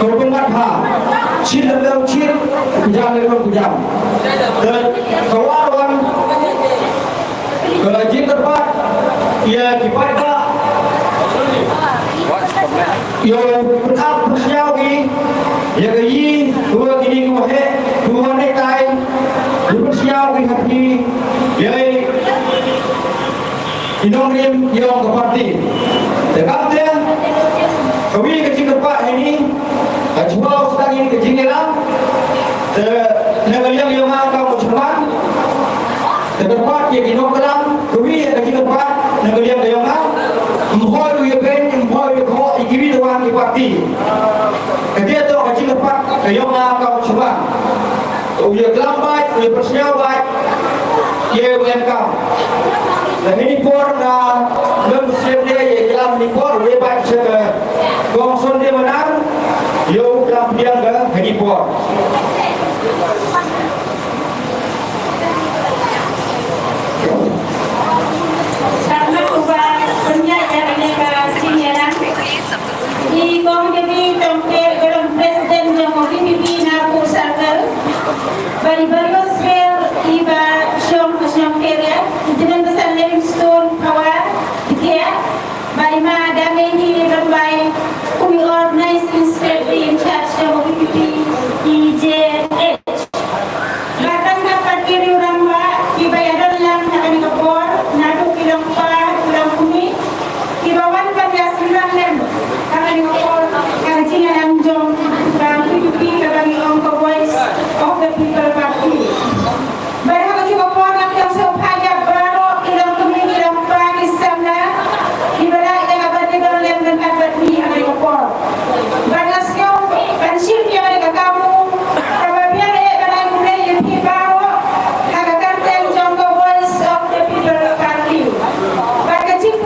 Kepemata Chin lebih chin Kujam lebih kujam Dan kawan Kelajin tempat ia dipada yang berap bersiawi ia gayi dua kini kuhe dua netai dua bersiawi hati ia inongrim yang keparti dekatnya kami kecil tempat ini jual sedang ini kecil lah negara yang mahu berjalan tempat yang inong kelam kami kecil tempat negara yang mahu Mhoi yang ben, mhoi yang kau ikiri doang di parti. Ketika tu kecil tempat, kayong kau coba. Uya kelambat, uya persiawan, ia welcome. Dan ini por na memsiap dia, ia kelam ini por, ia baca ke kongson dia menang, ia kelam dia ke ini por. Di Komisi Tempat dalam Presiden Jokowi Pimpinan Pusat bagi Baroswell Iba Syom Keria dengan besar Livingstone Power dia bagi Madam ini berbaik kami organize instead in charge Jokowi IJH bahkan dapat kiri orang Iba yang dalam akan kapor nadu kilang kumi Ibawan pada sembilan kami ngopor kaji yang jom dan hidupi kami ongko voice of the people party. Berhak juga por yang seupaya baru kilang kami kilang pagi sana ibarat yang abad yang dan abad ni kami ngopor. Bagas kau pensil yang ada kamu apabila ada yang mulai yang baru agak kanten jongko voice of the people party. Bagas yang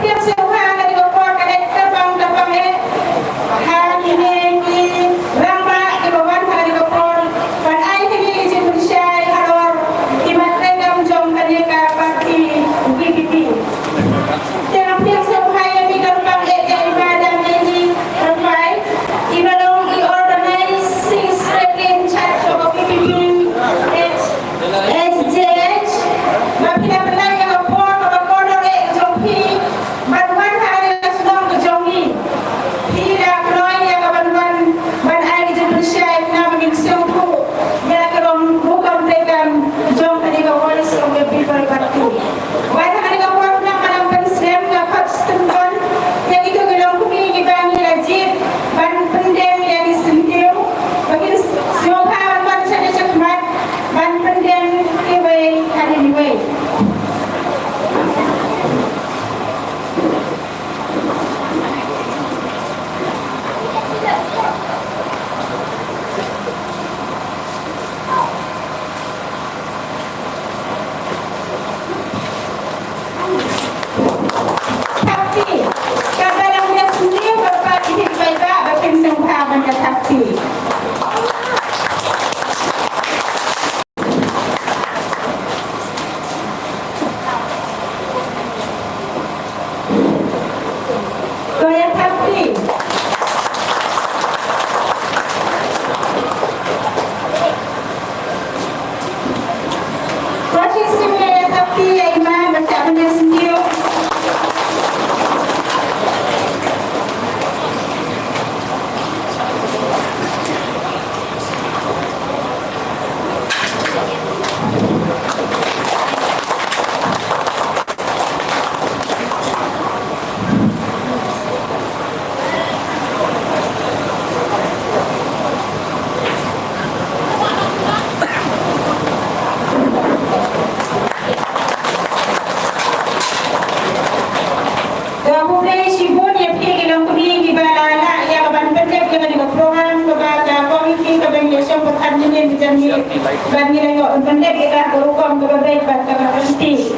bagi yang pendek kita berhukum berbaik pada berhenti.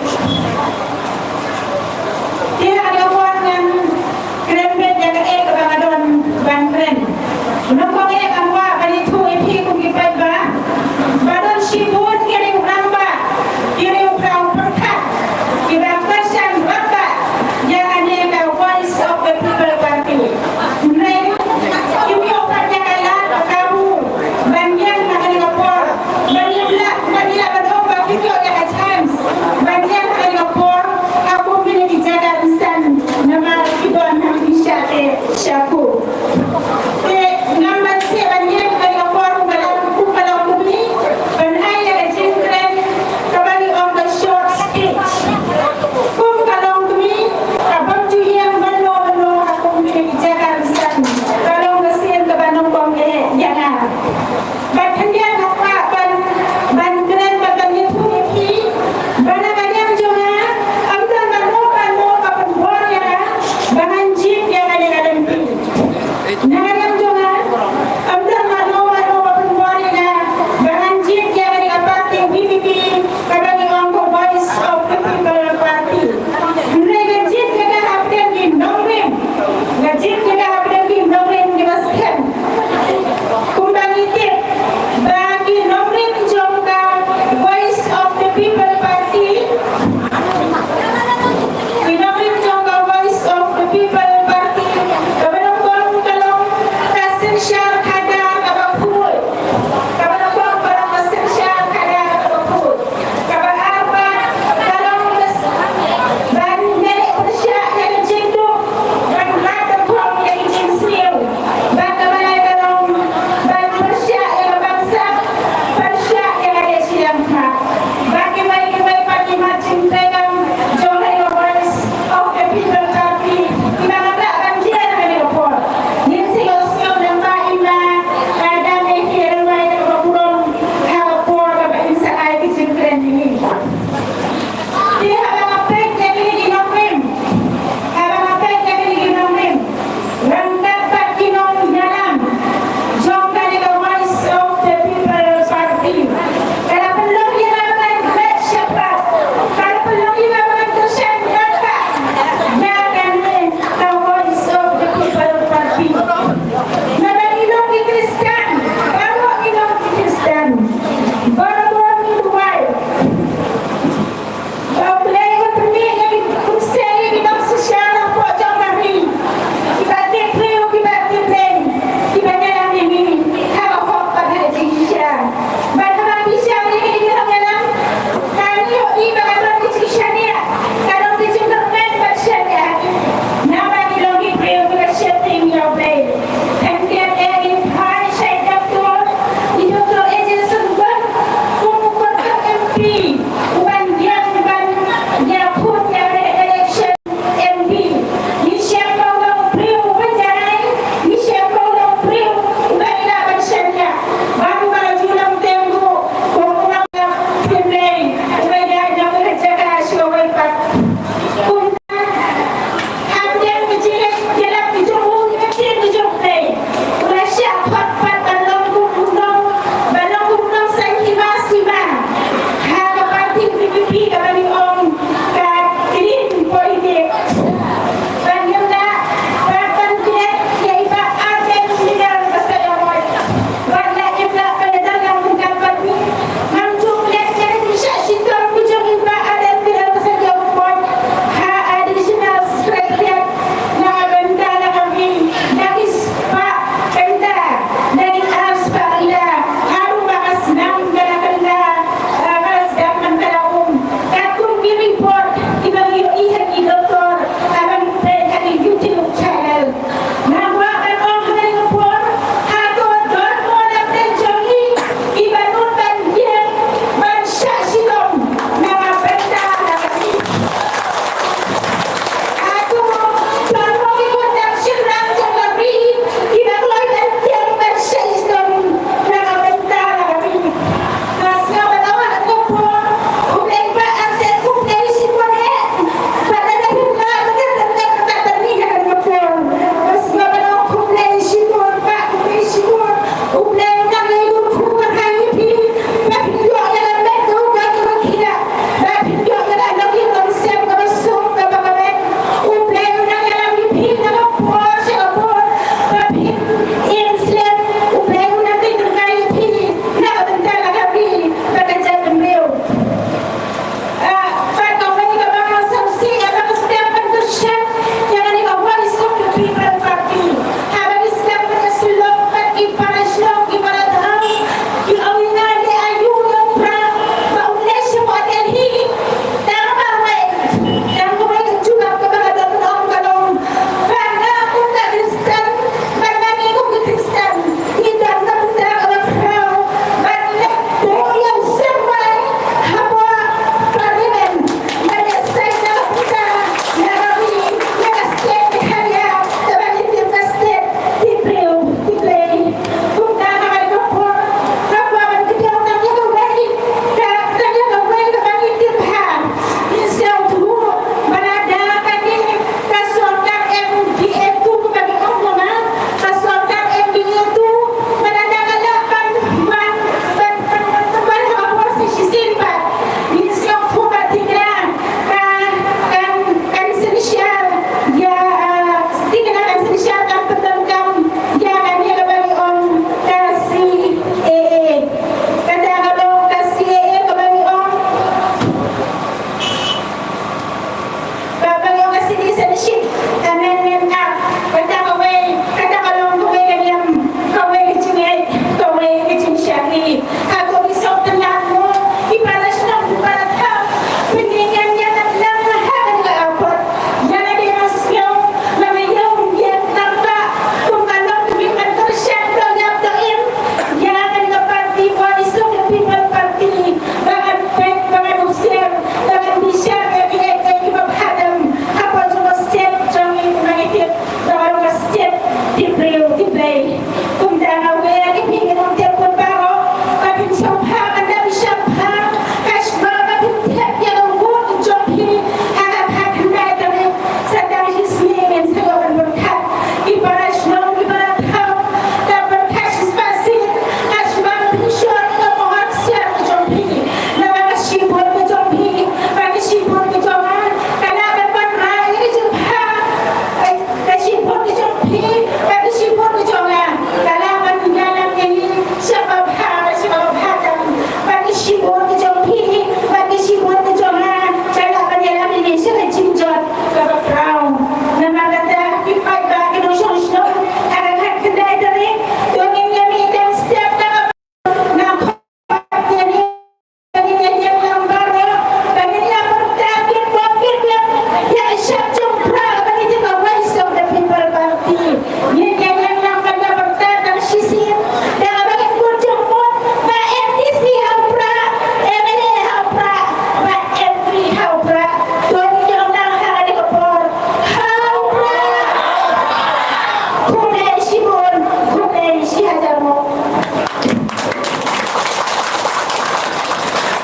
Dia ada orang yang kerempet yang kebangadan bangren. Nukong kamu bagi tu ipi kukipai ba. Badan sibut kiri uramba, kiri urang perkat, kiri persen bapa. Jangan dia voice of the people party. Mereka ibu orangnya kalah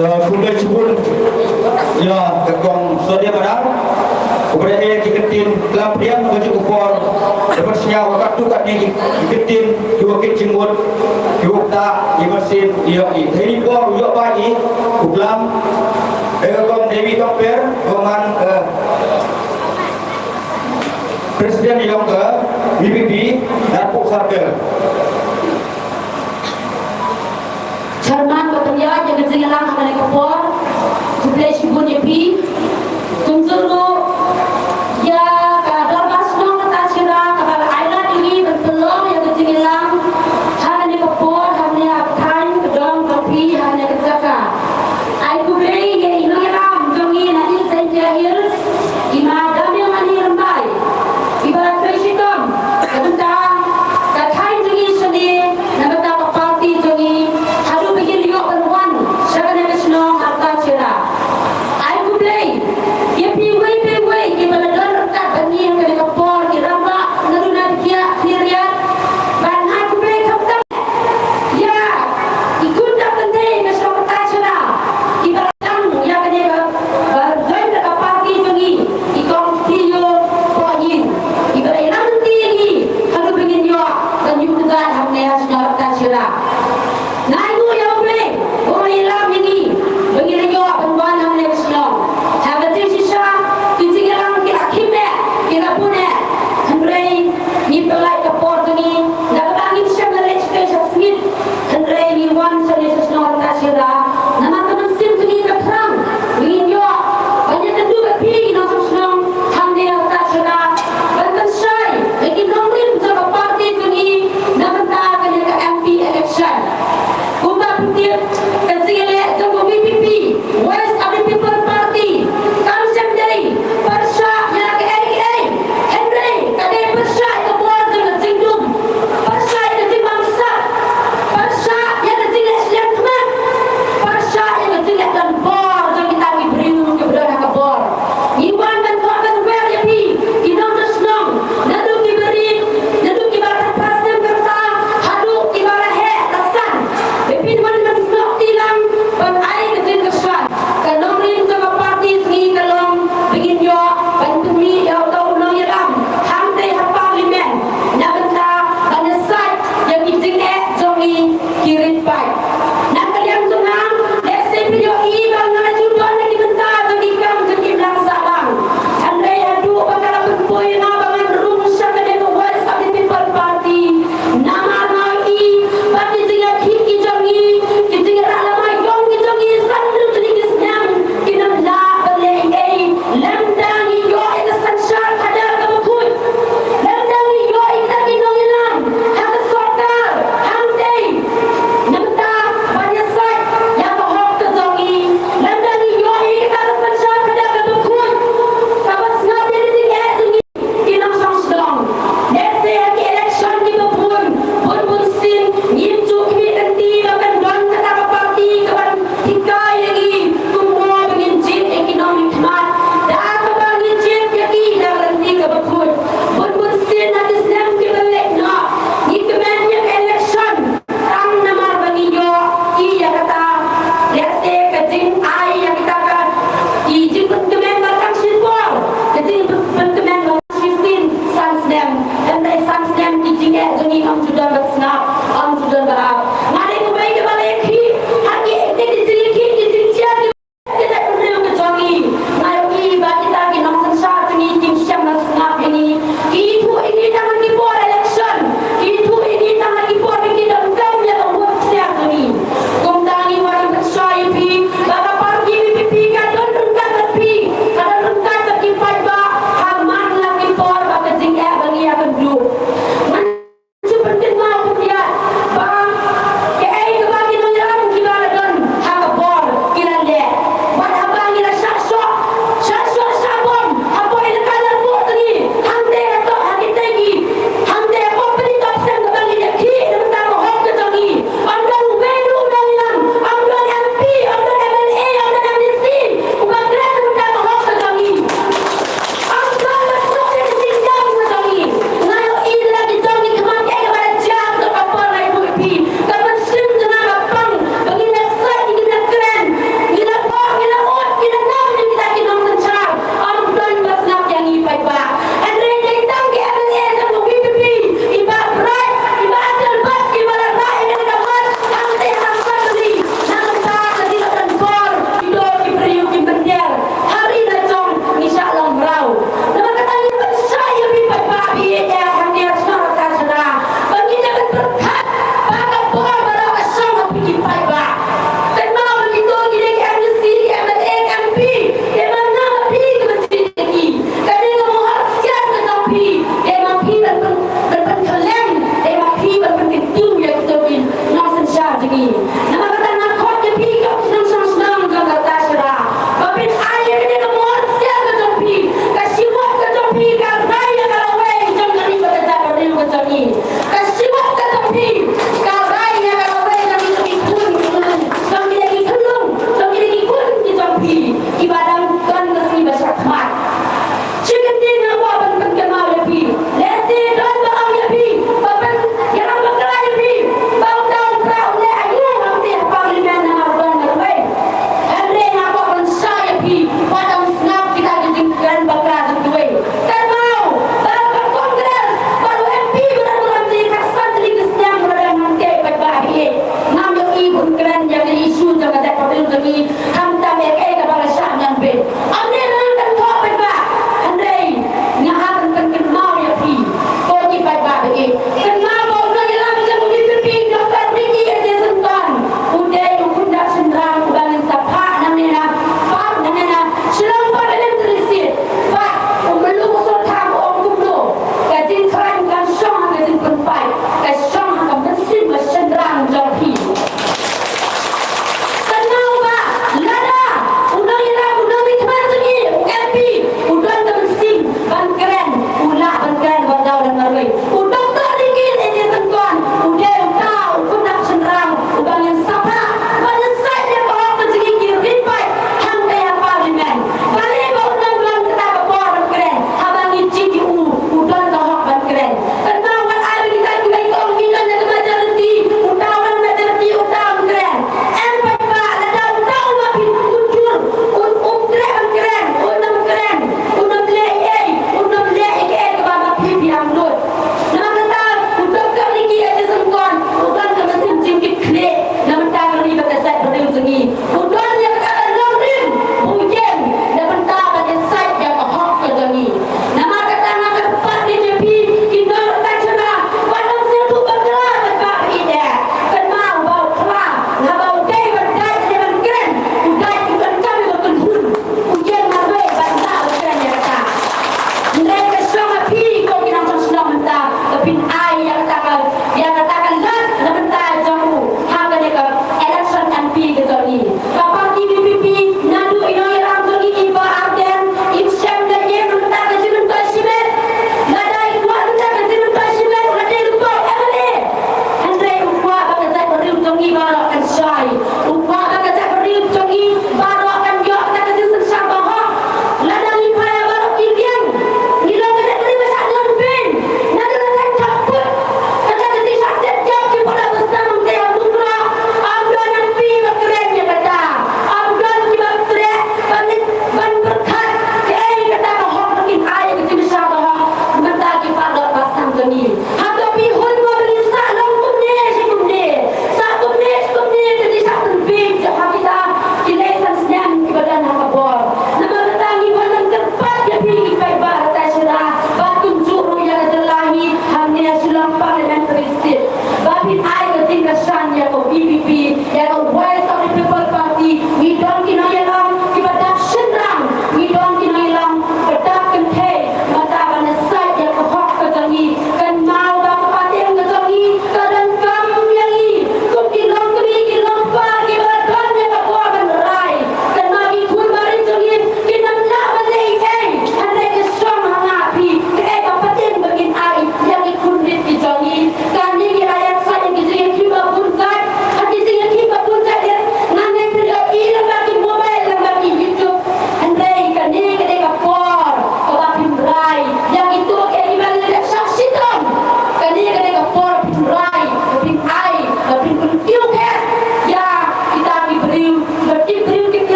Kuda cebul ya ketua Sadia Badar kepada diketin dalam diam baju kupor dapat siap waktu kat ni diketin dua kit cimut dua tak imersin dia ini por dua pagi uklam ketua Dewi Tokper dengan Presiden yang ke BPP dan Pok Sarkel. Chairman Batalion yang kejelang akan ekor, Kublai Shibun Yepi, Tunzuru, ya kadar basno kata sira kabal aila ini berpeluang yang kejelang, hanya ekor, hanya abtain kedong kopi, hanya kejaka. Ai Kublai yang ilang jongi na isen jahil, ima damil mani rembai, ibarat presiden, kebentar, katain jongi seni, nabata parti jongi. Harta cera. I would play. If you wait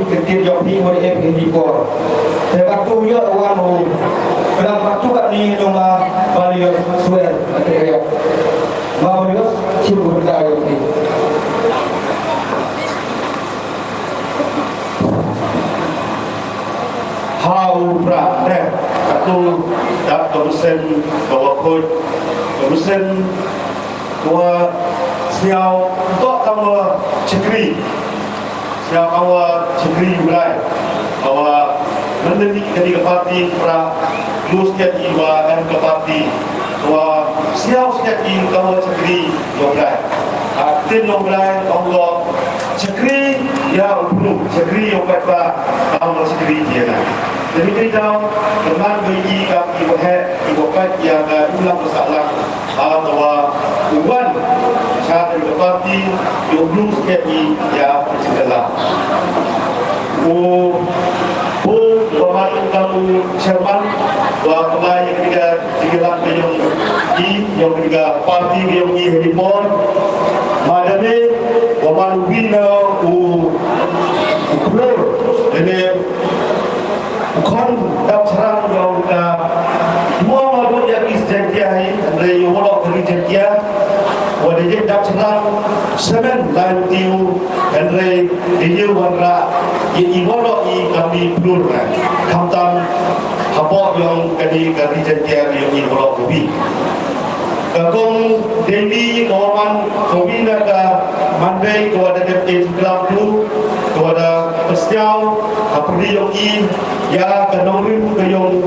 ketir jopi boleh dipor. Sebab tu ya orang dalam waktu kat ni cuma balik suer ada mau dia cuba berkaya ni. Hau pra deh aku dak komisen bawa kod komisen tua siau untuk kamu cekri siau kamu cekri mulai bawa mendedik dari kepati pra lus tiap iwa dan kepati tua siau setiap kamu cekri mulai tim mulai Allah cekri ya ulung cekri yang berapa kamu cekri dia nak. Jadi kita teman bagi kami ibu yang ulang masalah bahwa uban saat berparti belum sekali ya berjalan. Bermain kamu cerman bahwa kembali ketika jalan yang ketiga parti yang dihibur madane bermain bina ukur ini bukan tak serang yang dua mahu yang isjentia ini dari orang kerja wajib tak serang semen lain tiu dari dia warna yang ibarat kami pelur kamtam apa yang kerja yang ibarat kopi. Kong Dewi kawan kopi nak mandai kepada deputi kelam tu kepada pestiau apri yang ya kenorin ke yang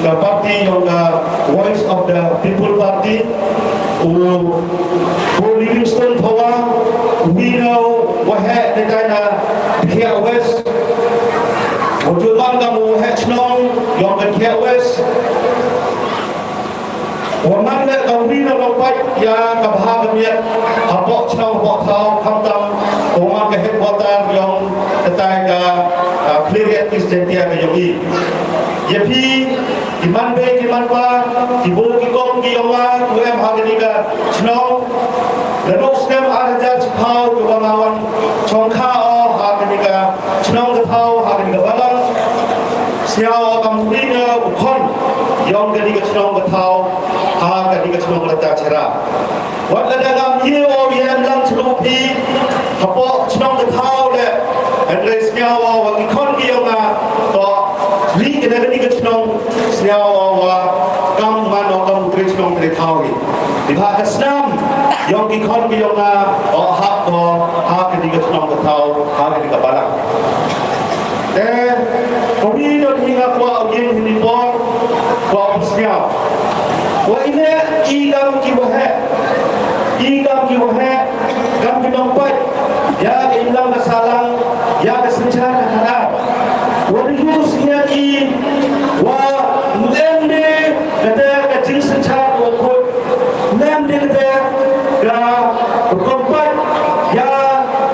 the party yang voice of the people party Livingstone Power we know wahai negara Kia West Wujudan kamu Hechnong yang Kia West Waman le kawin na lompat ya kabahagian habok chau habok tau kamtam waman ke headquarter yang tetai clear istentia ke yogi yepi iman be iman pa ibu ki kong ki yoma tu em hagani ka chno ledok stem arja chau tu balawan chongkha o hagani ka chno de thau hagani ka balang siao kamudina ukhon yang gani ka chno ka thau ha ketika semua meletak cerah. Walau dalam yew yang dalam celupi, apa senang ketau le, Andres nyawa wa ikon dia ma, to ni ketika senang nyawa wa kam mana kam Andres senang ketau ni. Di bahasa Islam yang ikon dia ma, ha ketika senang ketau, ha ketika balang. Kami nak hingga kuat ujian ini pun kuat bersiap. Wa ina igam ki wahe gam ki nompat ya ilang masalang ya kesencara haram wa yus ki wa mende kata kecil sencara wa ko mende kata ga kompat ya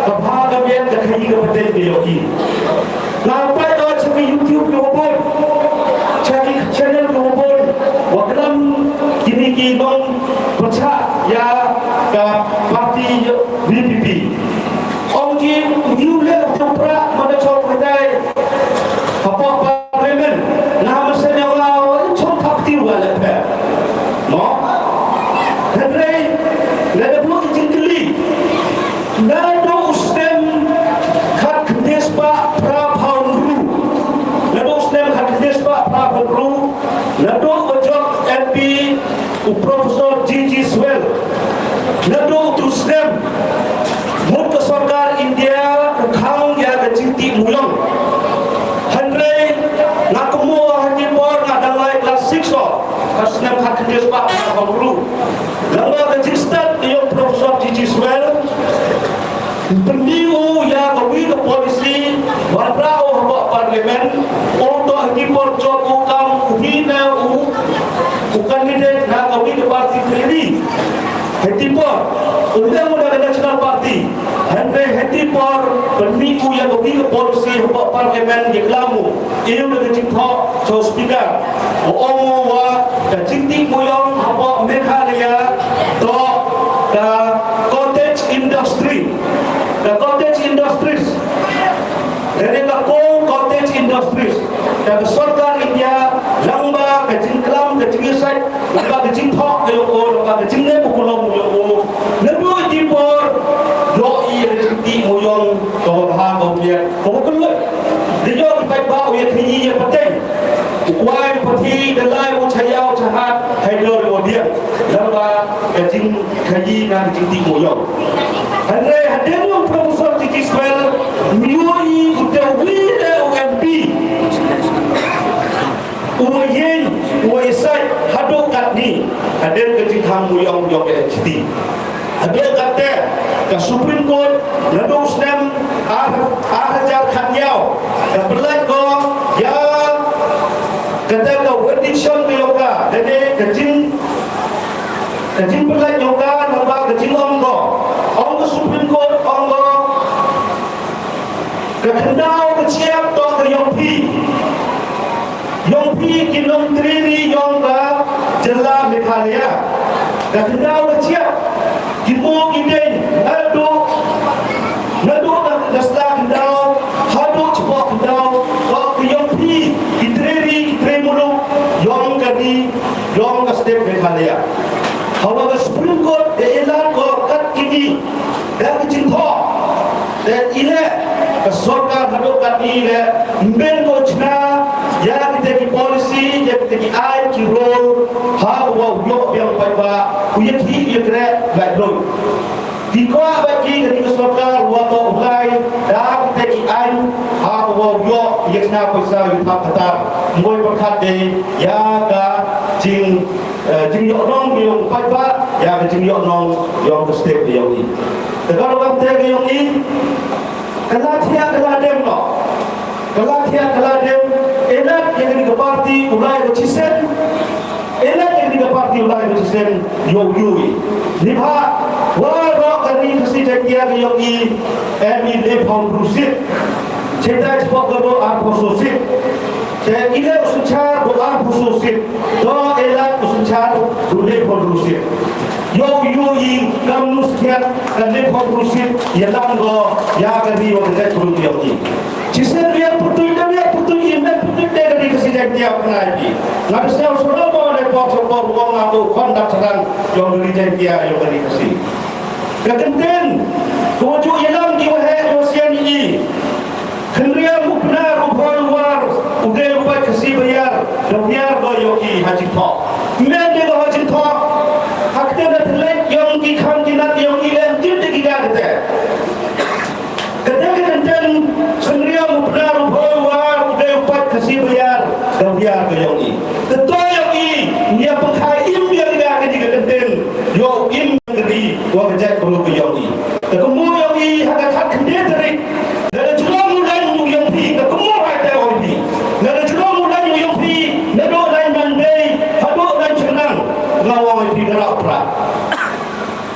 kebahagiaan yang kekhii ke betul yogi lampai to cari YouTube ke upon cari channel ke upon wa kelam kini ki bang baca ya ke parti VPP ông ki diulah tempra mana cok kedai apa parlimen nama senyawa cok takti wala pe no henry lada blok jingkli lada ustem khat despa pra paunru lada ustem khat despa pra paunru lada ojok MP Profesor G.G. Swell Nado Tusnem Muka Sarkar India Khang ya keciti mulang Henry Nakumu Hanipor Nadalai kelas 6 Kasnem Hakendis Pak Kamuru Lama kecistat Yang Profesor G.G. Swell Pemilu ya kawin ke polisi Warbrau Habak Parlimen Untuk Hanipor Joko Kam Uhina kandidat nak kawin ke parti Kredi Hetipor Undang-Undang Nasional Parti Henry Hetipor Pemiku yang kawin ke polisi Habak Parlimen di Kelamu Ia sudah kecipok So speaker Omo wa Kecikti Muyong Habak Meghalaya Tok The cottage industry The cottage industries dan sorgar India lamba ke jingklam ke jingisai lamba ke jingthok ke loko lamba ke jingne bukulong loko nabu dipor lo i rezeki moyong to ha ko dia ko kullu dia pai ba o ye thi ye pateng kuai pati dalai o chayao chahat haidor o dia lamba ke jing khaji na jingti moyong andre hadenu profesor Tikiswell mioi utawi OMP uyen uisai hadok kat ni hadir ke jithang muyong yo ke HT hadir kate ke Supreme Court lalu snem ajar khanyao ke belat ko ya kata ke edition ke yoga dede ke jin belat yoga namba ke jin ong ke Supreme Court ong ke kendau ke siap to ke Yong Pi Kinong Triri Yong Ba Jela Meghalaya dan kendau kecil Kimu Kiden Nadu Nasla kendau Hadu Cepat kendau Yong Pi Kitriri Kitremulu Yong Kadi Yong Kasdep Meghalaya Hawa ke Supreme Court Elan ko kat kini dan kecinta dan ile kesorkan Hadu Kadi Mben ko cina ya kita ki polisi ya kita ki ai ki role ha wa yo yang pai ba uyet hi ye kre ba do di ko ba ki ni kesorkan wa to ulai da kita ki ai ha wa yo ye na ko sa yu ta kata ngoi berkat de ya ka jing yo nong yo pai ba ya ka jing yo nong yo ke step yo ni kalau kan te yo ni kala dem no kala dem enak yang di parti ulai bercisen enak yang di parti ulai bercisen yoi nibha waro kani kasi jakia yogi emi lepon rusik cita cepat gabo arpososit saya ile usucar do arpososit do enak usucar do lepon rusik yoi kamnus kiat kan lepon rusik yalang go ya kani wakai turun yogi cisen dia putu iman putu dari kesejahteraan dia pengaji. Lalu saya sudah bawa lepok sopor uang aku kontak serang yang dari dia yang dari kesih. Kekenten tujuh ilang kiwahai wasian ini. Kendrian benar upah luar udah upah kesih bayar dan biar goyoki haji tok. Kemudian dia haji tok. Haknya dah terlek yang kikam jinat yang ilang tidak kita kata. Kekenten kendrian benar upah luar kasih bayar dan biar ke yang ini. Tentu yang ini dia pengkai im dia tidak akan dikatakan yo im gedi wa kerja perlu ke yang ini. Ketemu yang ini hak kendiri dari dan juga mulai yang pi ketemu ada orang pi. Dan juga mulai yang pi nado lain mandai hado dan senang ngawang pi gerak berat.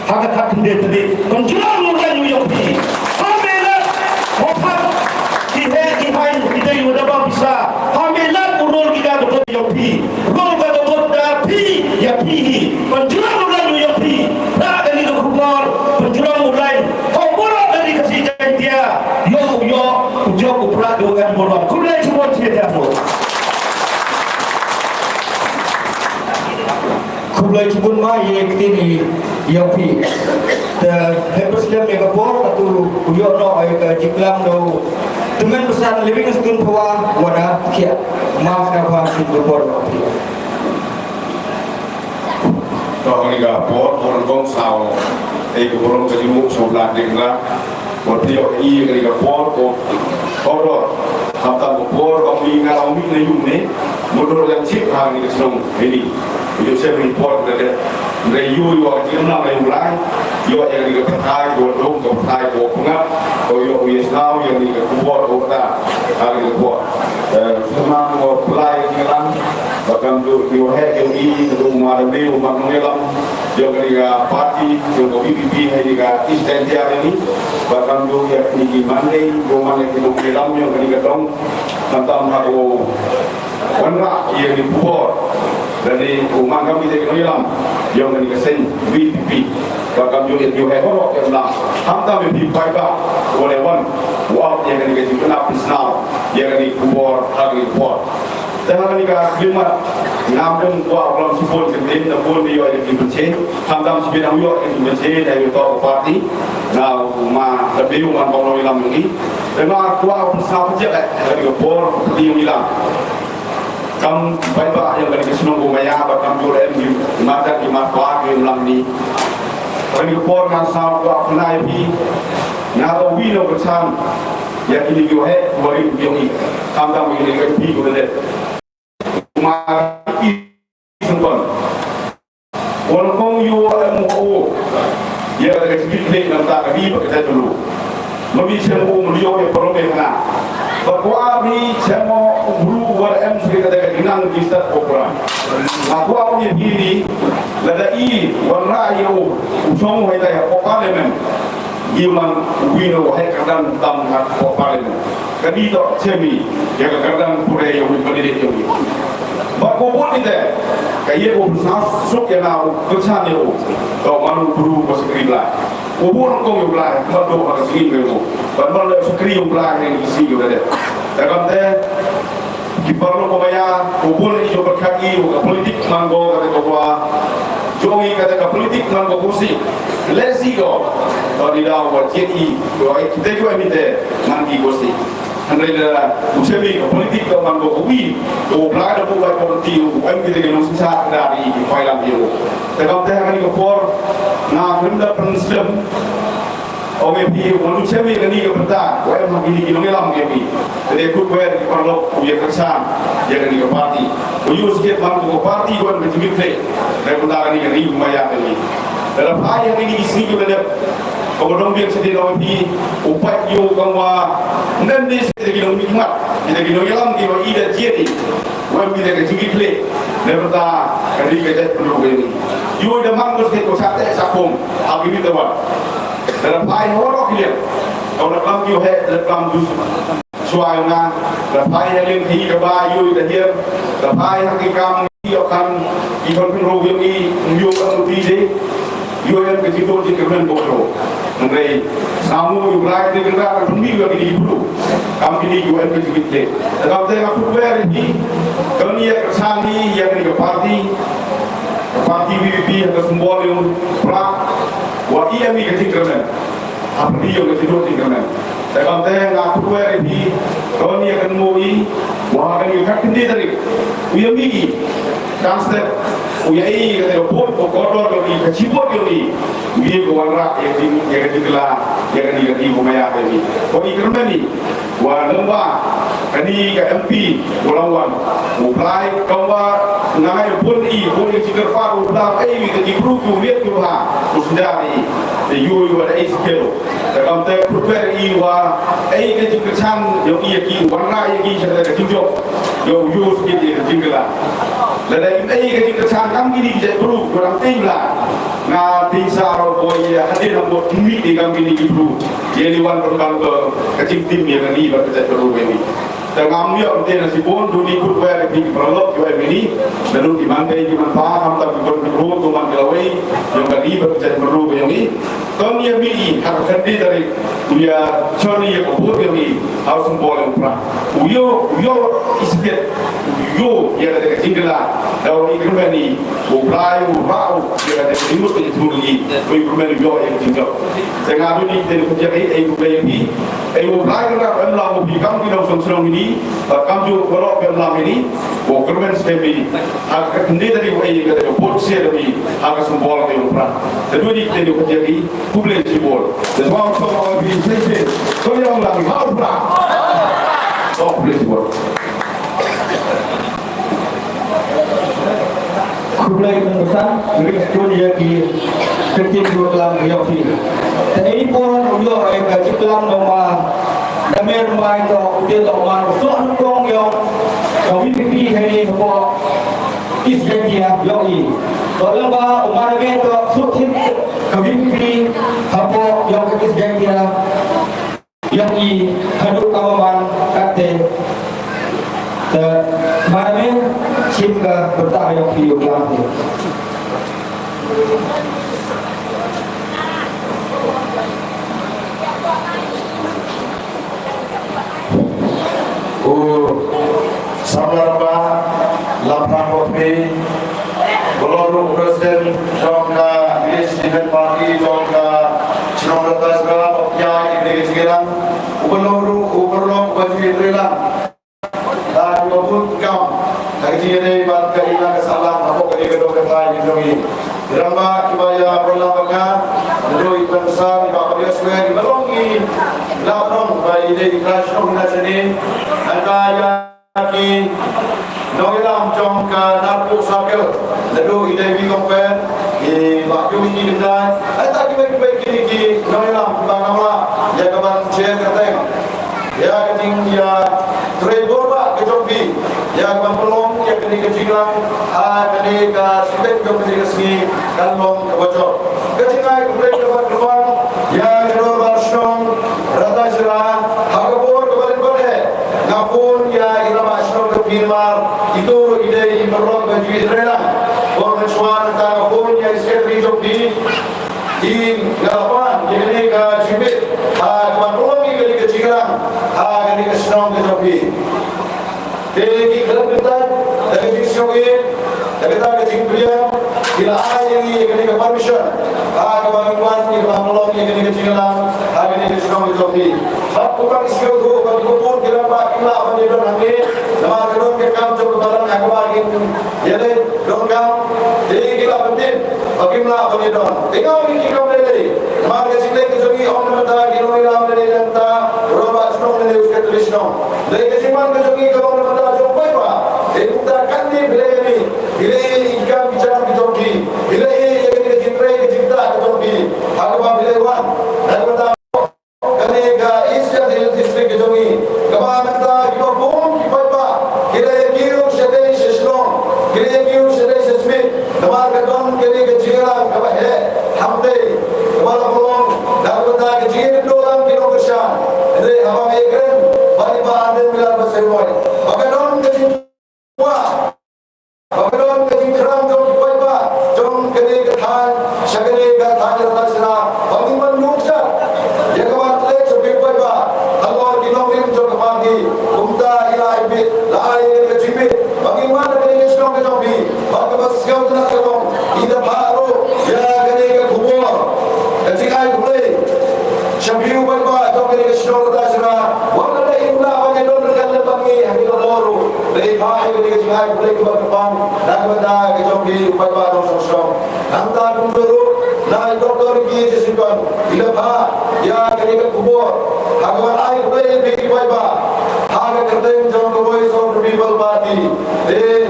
Hak kendiri dari dan juga mulai yang pi. Amela opat kita yuda bisa hamilan urul kita betul yang pi rul kita betul pi ya pi penjual mulai yang pi tak dari kumar penjual mulai kau borak dari kasih dia yo ujo kuprat dengan borak kulai cuma dia pun kulai cuma mai ini yang pi Presiden Megapol atau uyo no ayat jiklam do teman besar Livingstone Pawa wada kia maaf apa sih berpor kalau ni gapor orang kong sao keburung kejimu sebelah dengla bertiok ni gapor koror hamtam gapor kami ngalami ni yumne mundur yang cip hang ni kesenong ini itu saya report dari yu kena dari mulai yo yang di ketai bodong ketai boknga yo yesnau yang di kubur kota hari kubur semang mo play ngelam bahkan tu yo he yang ini tu marame umang ngelam yo ketiga parti yo PPP hai juga istentia ini bahkan tu ya tinggi mandai rumah yang ngelam yo ketiga dong tantam haro wanra yang di kubur dari umang kami dari ngelam yang ketiga sen PPP Bahkan juga dia hebat yang bilang, hamta lebih baik oleh wan, wah yang ini kita nak pisau, yang ini kubur, hari kubur. Jangan nikah lima, namun wah belum sipun kemudian namun dia yang dibenci, hamta sipun yang dibenci dari tokoh parti, nah ma lebih umat bangsa Islam ini, dengan wah pisau saja dari kubur dia bilang. Kam baik yang dari kesenong kumaya, bahkan juga yang mata di mata yang bilang ni. Orang kupor kan sahur gua kenai pi, nado wino bersan, ya kini gua wari bioni, kamdam ini kan pi gua deh. Mari sempon, orang kong yo mo, ya ada sedikit lagi nanti kami bekerja dulu. Lebih cemo melihat yang perlu mana. Bahwa ni cemo guru warem sekitar dengan kita operan. Aku awak ini ladai warna yo usong hai dah parlimen iman wino hai kadang tam parlimen kadi to cemi ya kadang pure yo berdiri yo bakobon ite kaya ko suk ya na kesan yo to manu guru paskrilah obon ko yo bla mado ha sing yo ban le skri yo bla ni si yo deh takam te kiparlo kumaya ubul iyo berkaki uga politik manggo kata bahwa jongi kata ke politik manggo kursi lesi go tadi dah buat jadi kita juga minta manggi kursi andai dah usahawi politik ke manggo kuwi to belada buat politik uang kita kena susah dari failan dia takam teh kali ke por na benda pensem OMP manusia ni kini ke berta, orang makin ini kini lam kini. Jadi aku bayar di parlok, uya kersan, dia kini ke parti. Uyu sikit mampu ke parti, orang berjumit le. Dari berta kini kini bayar kini. Dalam hal yang ini isi juga ada. Kalau dong biar sedih OMP, upat yo kawa, nanti sedih kini mikmat, kita kini lam kini ida jadi. Orang kita berjumit le. Dari berta kini kita perlu kini. Yo dah mampu sedih kau sate sakum, habis itu buat. Dalam pai horok dia, kalau dalam yo dalam dus suara, dalam pai yang ini kebayu dah dalam pai hakikam yo kan ikon penroh yo ni yo kan uti yo yang kecil di kemen bokro, mengenai samu yo belai di negara kami yo di ibu, kami di yo yang kecil je. Dalam tengah pukul ini, kami yang kesani yang di parti VVP yang kesimbol yang prak. Wah iya mi kecil kerana, apa dia yang kecil kerana. Dalam teh ngaku dua ini, kalau ni akan mui, wah akan ikat kendi tadi. Uya mi, kanser, uya ini kata pun kotor kali, kecipot kali. Uya kawan yang kecil lah, yang kecil kumaya tadi. Kau kerana ni, wah lembah, kani ke MP, Pulauan, mulai kawan nangai pun pun yang cikar paru dah, kita beruku lihat tu lah, usdari, you ada sekelo, dalam teh prepare wa, kita cikar cang, yang ki warna yang ki cerita kejut, yang you sedikit cikar lah, lalu kita cikar cang kami ni jadi beru, kurang tinggal, na tinggal boy hadir nombor kami di kami ni beru, jadi wan perkara kecil tim yang ni berkerja beru ini. Tengah miak nanti nasi pun dulu ikut bayar di perlok juga ini, lalu dimangkai di mana ham tapi berperu tu mangkalawai yang tadi berkerja beru yang ini, kalau dia beli harga dari dia cari yang kubur yang ini harus sempol yang pernah, uyo isbet, uyo yang ada kecil lah, kalau ikut ni bukai ubau yang ada imut itu lagi, ikut uyo yang kecil, tengah dulu kita kerja ikut bayar ini, bukai kan lah mobil kamu tidak sempurna ini. Kamu kalau berlam ini, government sendiri, agak kendali dari wajib kita polisi dari agak sembol dari upran. Jadi kita jadi publik sembol. Jadi orang semua bisa, so yang lagi mau upran, oh publik sembol. Publik besar, mereka setuju di kerja dua dalam biopsi. Dan ini pun udah yang kerja dalam nama. Damer mai to dia to man so kong yo VVP hari ni ko is dia yo i to lamba umar ge to sutin VVP hapo yo is dia yo i hadu kawaman kate te marame chimka berta yo ki yo Sabarba Lapang Kopi Golongan Presiden Jongka Bilis Divin Parti Jongka Cinong Ratas Gala Pokya Ibri Sekiran Uberlong Baju Idrilan dan Babun Kam Kaji Ini Bat Kaila Kesalam Apa Kali Kedua Ketai Indongi Diramba Kibaya Berlambanga Lalu Iban Besar Iba Kabiya Square Ibalongi Labrong Bayi Ide Ikhlas Nong Nasani Antaya Ki Noilam Jongka Narpuk Sakil Lalu Ide Bikompet Bakyu Ini Bintang Ata Kibai Kini Noilam Bangamla Ya Kaban Cia Kateng Ya Keting Ya Treborba Kejombi Ya Kaban Pelong Ya Kini Kejinglang Kini Kasipet Kini Kesini Kalong Kebocor Kecingai Kubai Kaban Keban Ya Kedor Barsyong Rata Jerah Hagapur Kebalik Bode Ngapun Ya Irama Asyong Kepinmar Itu ide Imberlok Baju Idrena Mencuan Ngapun Ya Isketri Jombi Di Ngalapan Jadi ke Cibit Kaban Pelong Kini Kejinglang Kini Kesenong Kejombi Di Kelab Ketan Kejing Syongin Kita kecing beliau bila ayat ini kini ke permission kebangunan ini kebangunan ini kini kecing dalam kini kecing kami joki bukan isu itu bagi kupur kira pak kila apa dia nanti nama kedua kekam cukup badan aku bagi jadi dongkam jadi kila penting bagi mula apa dia don tinggal ini kita boleh jadi nama kecing lagi joki om nama kilo ilam dari janta berapa senong dari usket tulis senong dari kecing mana joki kalau nama jumpa apa kita kan di beli ini bila ikan bicara kejauhi, bila ia kena cintai kecinta kejauhi, aku bila wan, dan kita kena ke Eastern Hill District kejauhi, kemana kita kita pun kita apa, bila kiu sedai seslong, bila kiu sedai sesmit, kemana kita kena kecinta kemana he, hamte, kemana pelong, dan kita kecinta doang kita kerja, jadi abang ekran, bagi bahan dan bilang berseruai, bagaimana kecinta Bagaimana kejing kerang jom kipai ba jom kene kethan shagene ka than rata sira bagaimana nuksa ya kawan tle jom kipai ba halor kinong jom kemagi umta ila ibi lai kene kejibi bagaimana kene kesong ke jombi bagaimana siau tena kelong ida baru ya kene ke kubur kejing ai boleh shambiu bai ba jom kene kesong rata sira wala le imla bagi don rekal bangi hakil baru dari bahaya kene kejing ai boleh ke bang Nagmada kejombi upaya sosok. Nanti kumpulan, naik doktor ini jesikan. Bila bah, ya kini kubur. Hagawan air boleh bagi upaya. Haga kerja jom keboi some people party.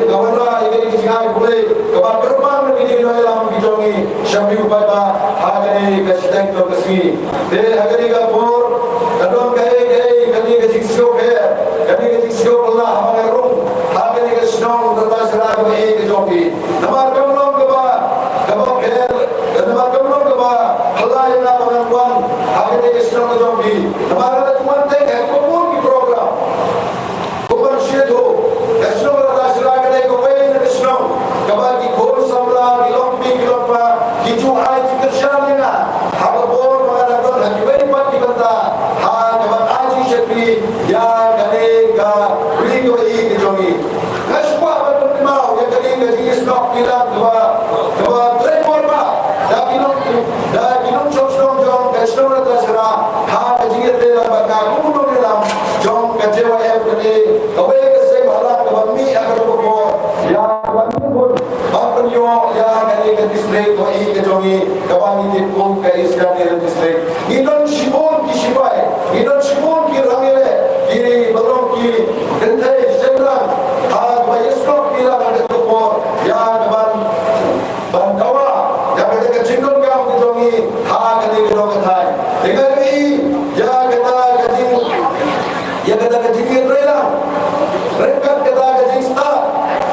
Kawan ini kejing air boleh. Kawan berpan ini dalam kijongi. Syambi upaya. Haga ini kesidang jom kesini. Haga ini kabur. Kadang kini kejing siok he. Kini kejing siok Allah mengerung. Haga ini kesenong tentang serah ke joki. Nama kamu keba, keba ker. Nama kamu keba. Halai na pengakuan. Hari ini kesenong ke joki. Nama ada cuma tengah kupun di program. Kupun syedo. Kesenong rata serah ke kupun kesenong. Keba di kol samla, di lompi, di lompa, di juai di kerjanya. Hapapun mengadakan hakibai pagi benda. Keba aji syekri. Ya kene ka beli ke joki. Nashwa mau yang kini stop kita dua tremor ba dah kinong jom kesno rata sera ha jingit de la ba kuno de lam jom kajewa ya kini kawe kese bala kami akan ko ya kami pun bapan yo ya kini ke district to i ke jomi kawani de ko ke Eastern Hill District idon shibon ki shibai idon shibon ki rangile kiri balong ki dentai sendra ha ba yesno kila ada ko ya kaban bandawa ya kata kecingkong kau kitongi ha kata kidong katai dengan ini ya kata kecing rela rekat kata kecing start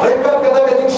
rekat kata kecing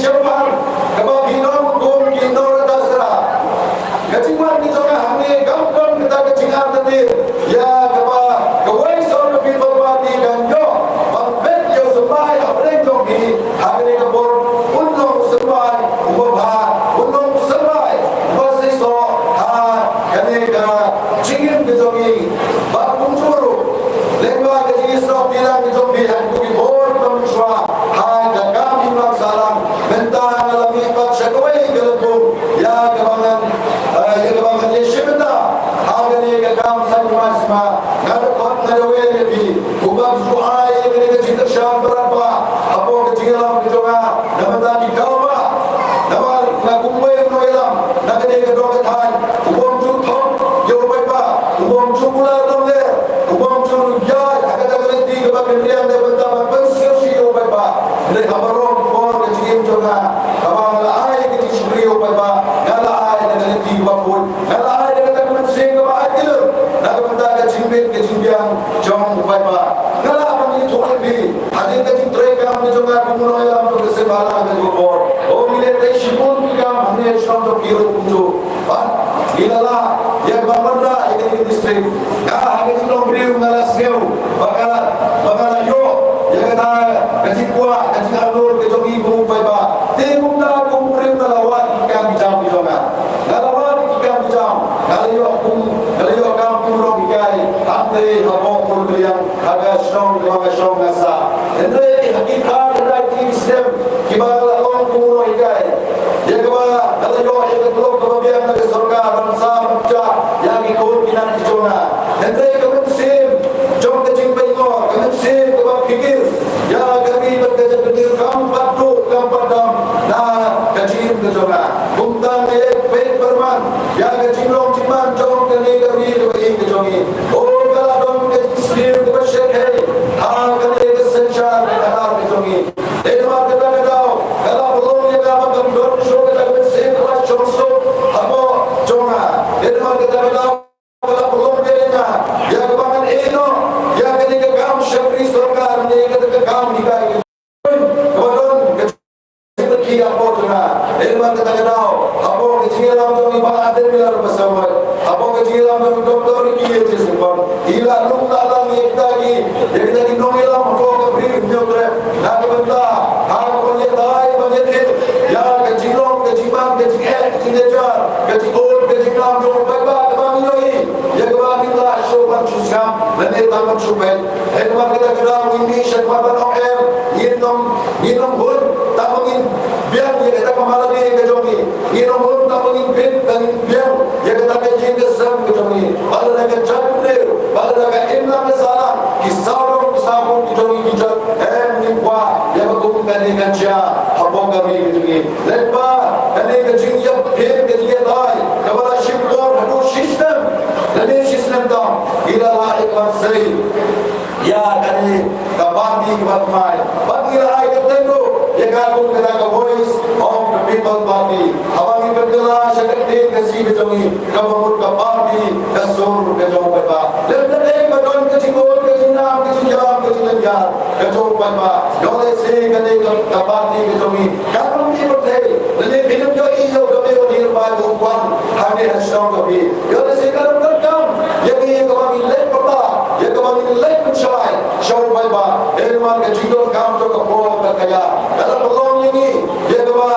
mentang alami pat syakawai gelapung ya kebangan yeshibda agani ke kam sanmasma ngada kot nadawe lebi ubab juai ngene ke cinta syam berapa apa ke cilam ke jonga namata di kauma nama ngakumwe noelam nagane ke doka than ubom ju thom yo baipa ubom ju bular domle ubom ju ya agada galati ke bakriam de banta bansio si yo baipa le hamaro por ke cikim jonga kabang la ai ke cibrio baipa ngala ai nagane ti bapun ngala ai nagane sing ke baadil nagabanta ke cimbit ke cimbiang jong baipa ngala pani thokal bi adin ke cintre kam ne jonga kumuno elam to ke sebala ke gopor o mile te shipun kam hamne sham to kiro kunjo ban ilala yak babanda ekani distrik ka hage jilo briu ngala seu bakala yo yakata kajikwa kajikalur ke jogi bu baipa te kumda kumbriu ngala wat kam jam jonga ngala wat kam jam kaliyo kam kumro bikai ante habong kurliang haga shong ngasa endre hakikat rai ti sistem kibala long kumro ikai yakaba kaliyo ekatlo kabiam na sarkar ramsa mcha yagi kol kinan jona endre kamen sim jong ke jingpai ngo kamen sim ka pikir ya gabi berkejar kedir kam padu kam padam na kajim ke jona bumtang ek pek perman ya kajim long jiman jong ke ne gabi ke jongi o kala dong ke sim ke shek hai ha kale ke sanchar ke kadar ke jongi edma ke kadao kala bolong ye ka bagam dor show ke lagme sim ka chorso habo jonga edma ke kadao kala bolong ke na ya ke bangan eno ya ke ne ke kam shakri sarkar ne ke kam nikai kabadon ke ki apo jonga edma ke kadao apo ke jingelam jongi ba aden bilar basawai apo ke jingelam jongi doktor ki ye jesupam ila lung la lang ekdagi nongelam apo ke bri nyotre na ke benda ha ko ye dai banye the ya ke jinglong ke jiman ke jike ke nejar ke jikol ke jinam jong baiba ke bang yoi ye ke bang la show ban chuskam lene taman chupel ekbar ke kadam indi shakma ban oem yinom bun tamangin biang ye ke kamala be ke jongi yinom bun tamangin pin dan biang ye ke ta ke jing ke sam ke jongi bala ke chapre bala ke imna ke sala ki sauro ki sabun ki jongi ki jat em nimwa ye ke kum kane ke cha habong ke mi ke jongi lepa kane ke jing ye pin ke ye dai kabala shipor hadu system lene system ta ila la ikwan sei ya kane kabandi ke batmai bagi la ai ke tendo ye ka kum ke ka voice of the people party awang berkala syakti ke si ke jongi kabamur ka party ka sur ke jong ba lene ke don ke jingol ke jinam ke jinjam ke jinjar ke jong ba dole se kane ka party ke jongi karam ki bothe lene film jo i jo ke o dir ba jo kwan hame hasong ke bi dole se karam kam ye ke kabami le pata ye kabami le chai show ba elman ke jingol kam jo ka po ka kaya dalam belong ini ye ba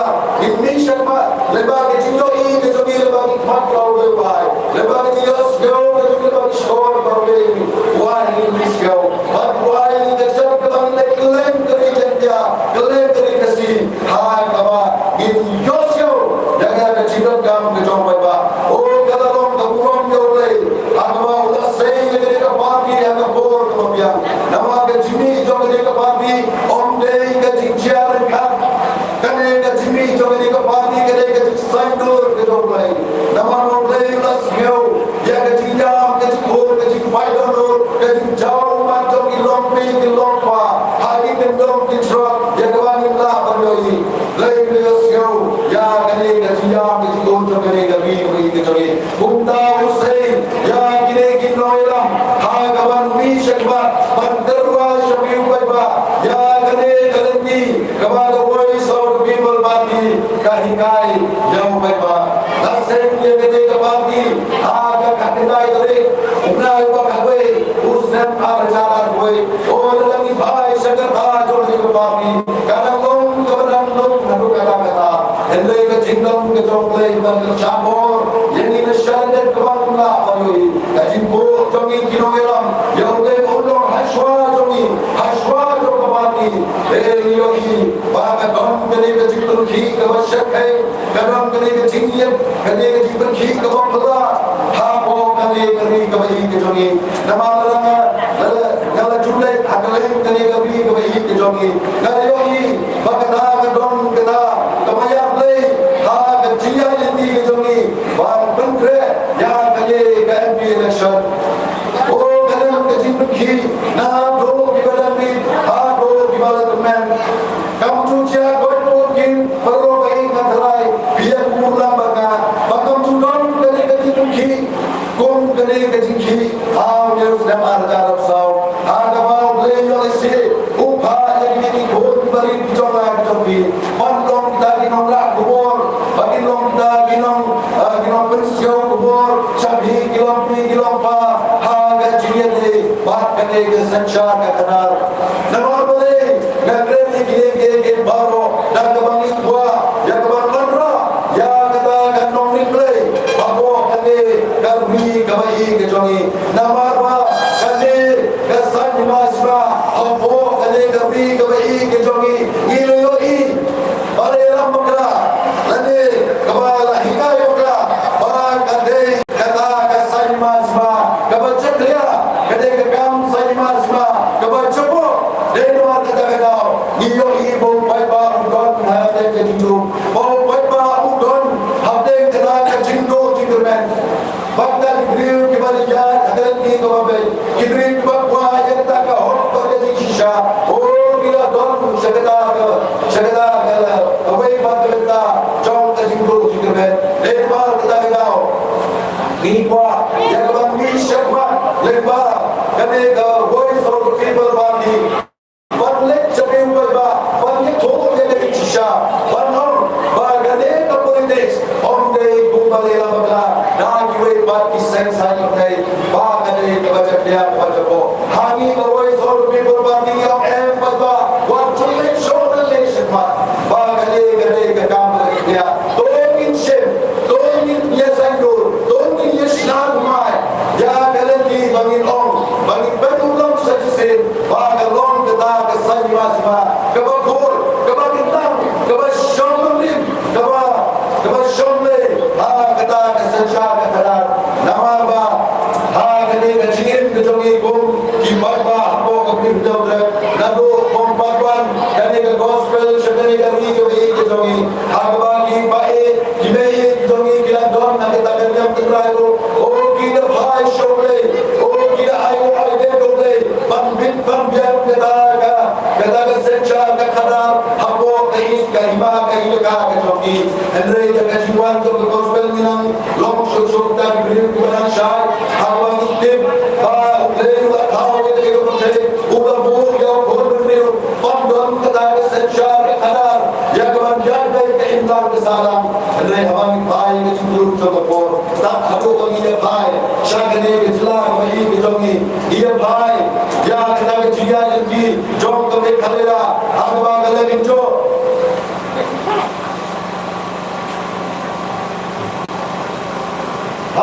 inni shakma le ba ke jingol i ke jongi le ba ki mat ka o le ba le ba ke jingol go ke jongi ba ki shor ba le why in this go but why in the jab kabami le klem kari jendya klem kari kasi ha ka ba in yosyo jaga ke jingol kam ke jong ba o kala long ka burom ke o le agma uda sei le ka party ya ka por ka biang nama ke jimi jong ke ka party om dei ke jinjar ka kane ke jimi jong ke ka party ke saindur ke jong lai nama om dei uda sio ya ke jinjam ke jikor ke jikpaidor ke jinjau ma jong ki long pi ki long pa hagi ke dong ki trot ya ke bang la pandoi lai ke sio ya kane ke jinjam ke jikor jong ke bi ke jong bunda usai ya kine ki noilam ha kaban mi shakba bandarwa shabiu baiba ya kane kalandi kabal voice of the people party kahikai yau baiba daseng ye kane kabandi ha ka katinai dore unai ba khabe usnem arjala hoy or lagi bhai shagar tha jodi party kanangom kabanam lok hadu kata kata ende ke jingdom ke jokle ban chamor yeni ne shadet kabangla hoy kajimbo jongi kinoelam yaude ulo hashwa jongi hashwa jo kabati e yohi ba ka dom kene jing pergi ke masyarakat kadang kali ke jingin kali ke jing pergi ke bangla hapo kali ke bayi ke jongi nama langa ngala julai akalai kali ke bayi ke jongi ngala yogi bakada kadon kada kamaya play ha ke jia yenti ke jongi bang pengre ya kali ke MP election oh kadang ke jing pergi na do di badan ni ha do di badan men kamu cuci mungkin perlu bagi ngadrai biar pulang baka bakam tudon dari kecil kum dari kecil dia sudah ada sau ada mau beli oleh upah yang ini pun beri dicoba tapi mandong dari nolak kubur bagi long dari nong pensiun kubur sabi kilom pa harga jiya de baat karne ke sanchar ka kanar namar boleh nagre ke baro dan kebangi tua ya keban kanra ya kata kanong replay babo kane kami kabai ke jongi namar ba kane kesan masra babo kane kami kabai ke jongi ilo yo I bare ramkra kane kabala hikayo kra ba kane kata kesan masra kabachakya kane kam san masra kabachapo denwa kata kadao iyo ibo baiba udon hade ke jindu bo baiba udon hade kada ke jindu jindumen bakda griu ke baliya adan ni ko babe kidri bakwa yata ka hot ko ke shisha o gila don sagada kala awai bakda jong ke jindu jindumen denwa kata kadao ini kwa yakban mi shakma lekba kane ka voice of the people party Banlet jabe ba banyak thok de chisha banon bagane ka politics onde gumbale la bagla na kiwe bat ki sense ai kai bagane ka bajatya bajapo hani ka voice of people party of em ba what to make sure the election ma bagane gane ka kam kiya to in shem to in yesandur to in yeshna mai ya galen ki bangin ong bangin bedulong sajise bagalong ke sanyi masma ke bakor ke bintang ke shomlim ke shomle ha kata ke sancha ke kadar nama ba ha kene ke jingin ke jongi gum ki barba apo ke bidau dre nado bom parwan kene ke gospel shakene ke ri ke jongi ha ba ki bae ki be jongi ki la don na ke ta ke trailo o ki de bhai shomle o ki de ayo aide dole ban bin ban jam ke ta kata kesencha kata hapo kain kaima kain ka jongi andre jaga jiwan to gospel minang long shuk ta bibir kuban shai hawa tim ba le la khao ke ke ko the uba bu ya bor bibir pandon kata kesencha kata ya kaman jan dai ke imdar ke salam andre hawa mi bhai ke chundur to ko ta hapo ko ni bhai shagane ke jila mai ke jongi ye bhai ya kata ke jiya ji jong to ke khalera agwa gale binjo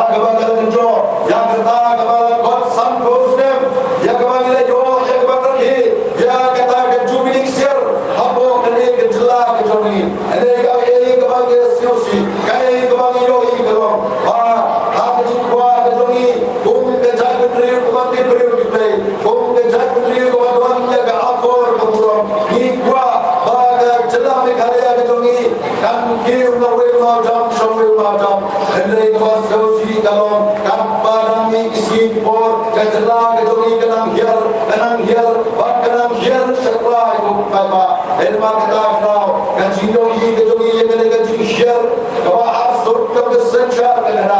agwa gale binjo ya kata agwa god san gosnem ya agwa gale jo ya agwa rakhi ya kata ke jubilee sir habo kane ke jilla ke joni ane ga ye agwa ke siosi kai agwa yo I galo ha ha ke kwa ke joni kum ke jagri ko te priyo ke kum ke jagri ko wan ke akor ni kwa baga jilla me khale ya ke joni kan ke no we ma jam so we ma jam ane ga siosi galo kan padang ni isi por ke jilla ke joni kanang hiar kanang hiar sakla ko ba elma kata now kan jindo ni ke joni ye ke hiar ka asur ke sencha ke na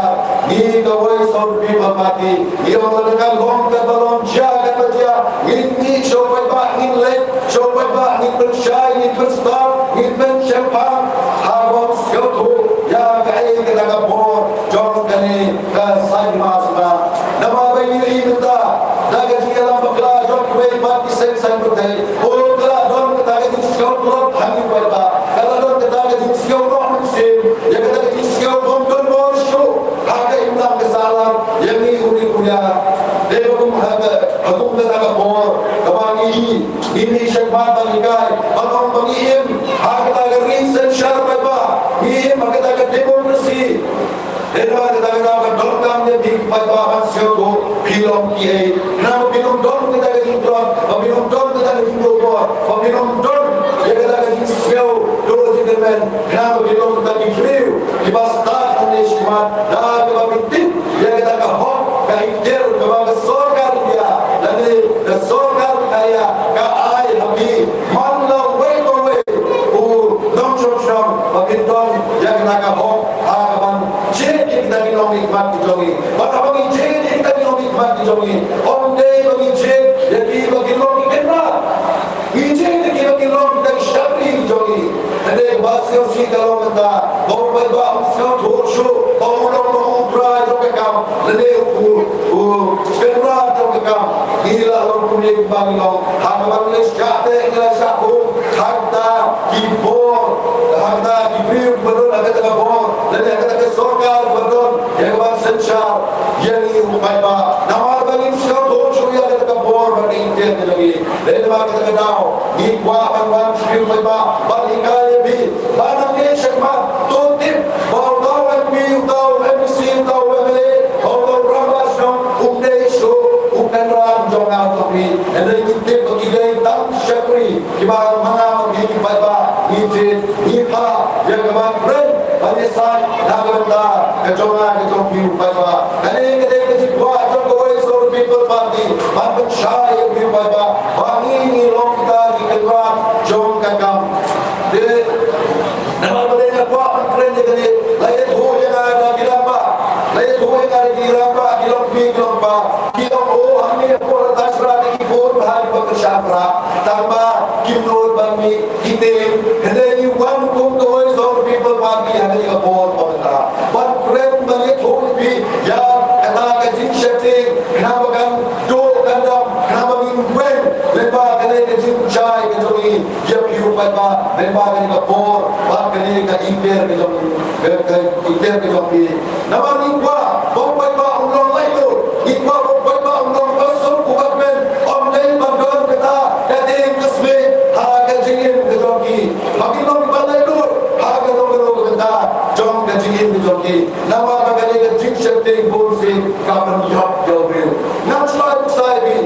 ni ka voice of people party ni orang ka long ka balon ja ka batia ni show ba ni let show ba ni pershai ni perstar ni ben champagne habon skoto ya ka ai ka daga bor jong kane ka sai masna nama ba ni imta daga jila bakla jong we party sense ko te o kala don ka daga ni skoto hani ba kala don ka daga ni skoto se ya ka daga ni skoto don bor show haga imam ke salam yami uri kuya devakum haga akum daga bor kabani ini syekh banikai bakom pangiem haga daga rinse Parliament kenapa kita bagi view di basta Indonesia dah ke bagi dia kita ke hok ke ikhtiar ke bagi sorgar dia dan the sorgar kaya ke ai habi manlau way to way dong chong bagi dong yang kita ke hok aban cek kita binong nikmat dijongi apa bagi cek kita binong nikmat dijongi on day bagi cek jadi bagi long kenapa ije kita bagi long dari syabri dijongi Ade basio si kalau kita bawa bawa usaha thosho bawa orang berai jauh kam lede kenra jauh kam gila orang punya bang long hamba boleh jate gila syaku harta kibor harta kibir betul ada tak bor lede ada tak sorgar betul yang bang sencar yang ini upai ba nama bagi usaha thosho yang ada tak bor bagi intian lagi lede bang kita kenal ni kuah bang kibir upai ba bagi Barang ni syakmat tuntip bawa-bawa MB atau MC atau MLA atau ramlas dong umdai show bukan ram jongang tapi ada intip bagi gay tam syakri kibar mana bagi kibar intip nipa yang kemarin panisan naganda kejongan kejongi kibar kali kejip buat jokowi seluruh people party mampu syai kibar wangi ni long kita di kibar jong kakam nama mereka buat keren jadi layak hujan ada di lamba layak hujan ada di lamba kilom kami pun tasra di kibun bahari pekersyafra tambah kimnur bami kitim hendak one kum toy so people bagi ada yang pun pemerintah buat keren layak hujan ya kata kajin setting kenapa kan do kandam kenapa mingwen lepas kena kajin cai kejungi dia piu pada lepas kena kapor kali ka inter ke jom inter ke jom ni nama ni kwa bombai ba ulong lailo ikwa bombai ba ulong pasur kubatmen online bandon kita jadi kesme haga jingin ke jom ki bagi long balailo haga long kita jom ke jingin ke jom ki nama kali ka jing setting bolsin kapan job jobil nam slide sai bi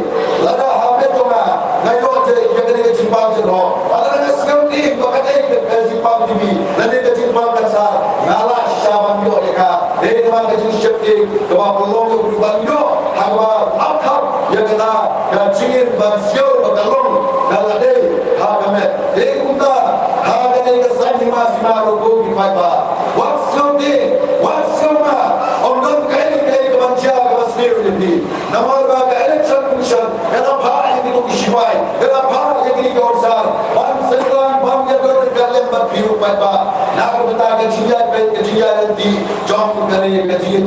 lada habe tonga ngayo je kali ka jimpang je ro ala sekali bakate ke jimpang dibi nanti kecil bangkan sah ngalah syaban yo leka dari teman kecil syekti kepada pelong yo berubah yo hamba akhab yang kena kecil bansio bakalong dalam day hakamet day kunta hakane kesan masih marugo di paiba waksio ma omdon kai kebancia kebasir ini nama baga election commission kena phai yang itu kisiwai kena phai yang ini kaursar ban senran ban yang berkalian berbiru paiba nak bertahan kejian nanti jom kene kejian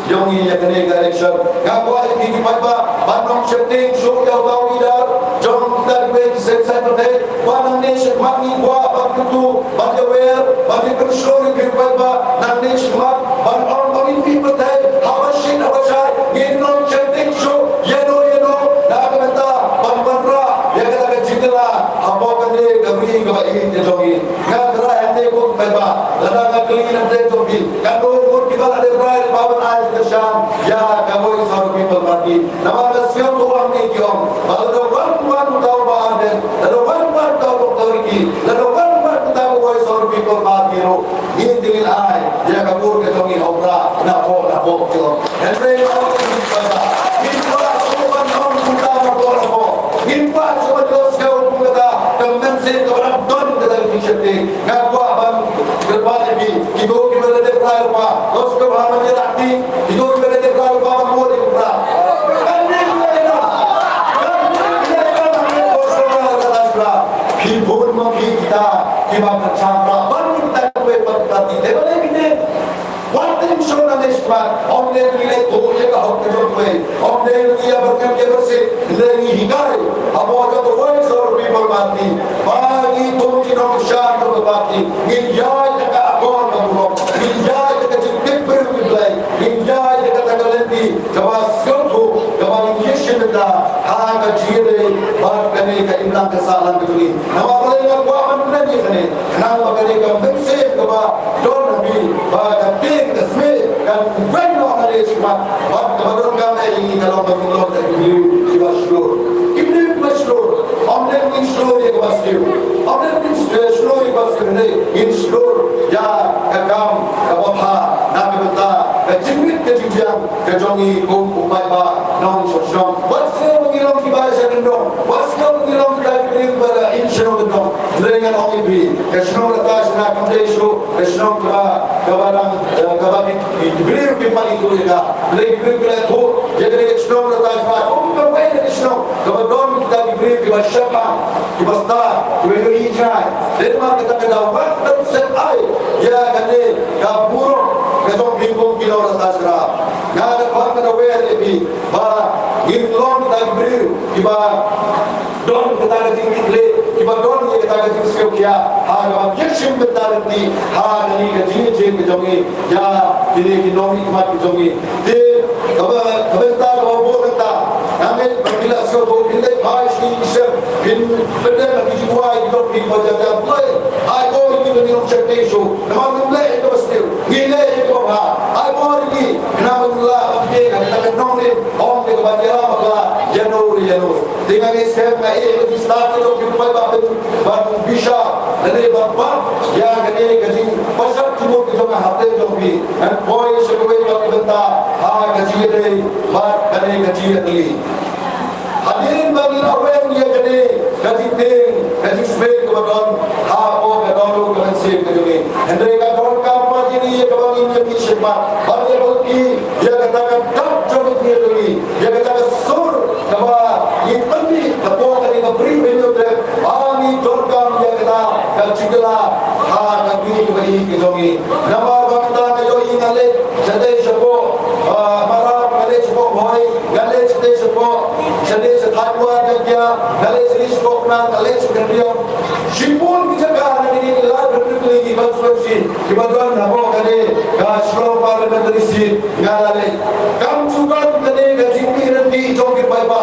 jongi yang kene election ngapoi kini paiba bandong setting show yang tahu idar jom kita duit sensai berhenti bandang nation mati gua bantu banjawer bagi bersyukur biru paiba nanti semat bandong bagi berhenti hawasin hawasai ginong setting show yeno nak berta bandra yang kata kejitela apa kene kami kebaik jongi ngatra hande ko paiba lada kali nanti topi kalau umur kita ada berai baban air kesan ya kamu sorry people party nama rasio tu orang ni kiom kalau wan tahu bahan dan wan tahu authority lalu wan tahu voice sorry people party ro ini tinggal ai dia kabur ke jongi obra napo kiom henry Himpa cuma dos kau kata kemen sen kau nak don kata kishete ngaku abang berpada bi kita kita ada perai apa dos kau bahagia menjerati kita ada perai apa mau di perai ane kita hibur mungkin kita bercanda bang kita kue berarti boleh kita Wanting show na nespat, omne nilai tu je kau kejutwe, omne dia berkerja bersih, lagi hikai, apa jatuh voice or people mati, bagi mungkin orang syar berbakti, minjai dekat akor berulung, minjai dekat jepit berbelai, minjai dekat takalenti, kawas yotu, kawan yesin dah, hang kecil, bak kene keimlang kesalahan ketuli, nama boleh ngapa mana ni kene, nama kene kembali keba don nabi, bak kesme kan bueno ada semua waktu baru kami ini kalau mengulang dari beliau si masyhur ibnu masyhur Omnem in seluruh yang pasti. Omnem in seluruh yang pasti ini in seluruh ya kagam kabapa nak benda kejimit kejimjang kejongi kum upai ba nong sosong. Wasnya mengilong tiba sedendong. Wasnya mengilong tiba pada insyaallah dendong. Dengan orang ibri kesenong letas nak kamdesu kesenong kabarang kababit ibri pimpal itu juga. Lagi ibri bila tu jadi kesenong letas ba berbaik kesenong kabadon kita ibri tiba siapa tiba star tiba hijrah. Dan mak kita kedapat dan setai ya kane kabur kesong bingkung kilo letas ra. Nada kuat kada wer lebih ba ingin kita ibri tiba don kita tinggi kiba don ye kata ke jisko kya ha ga kishim betarti ha nani ga jini je ke jongi ya dine ki nomi mat ki jongi de kaba kabenta ga bo kata ame bila so bo bille bhai shi isem bin bede na ki jwa i do ki bo ja play I go ni ni on chete show namam le to still ni le to ha I go ni namullah abde ga ta nongne on de ba ya ma Januari dengan iskem na e start to ki pa ba bisha nade ba ya gane gaji pasat tumo ki jona hate jo bi and boy se ko ba benta ha gaji de ba gane gaji ali hadirin bagi awen ya gane gaji ting gaji spek ko don ha ko ga don ko se ko ni endre ka don ka pa ji ye ko ni ki shema ba ye bol ki ya kata ka tap jo ki ni ya kata ka sur kaba ये पन्नी तपो करी का pre venue tray आमी टोरकाम ये कदा कल्चिकला हा कभी वही की जोगी नवा वक्ता के जो ये नले जदे शपो हमारा गले शपो भाई गले जदे शपो जदे से थाकुआ क्या गले से इसको अपना गले से कंडियो शिपोल की जगह नहीं ला बटुकली की बसवसी की बदन नबो करे का श्लो पार्लियामेंट्री सीट गाले कम चुकान कने गजिंगी रंगी जोगी पाइबा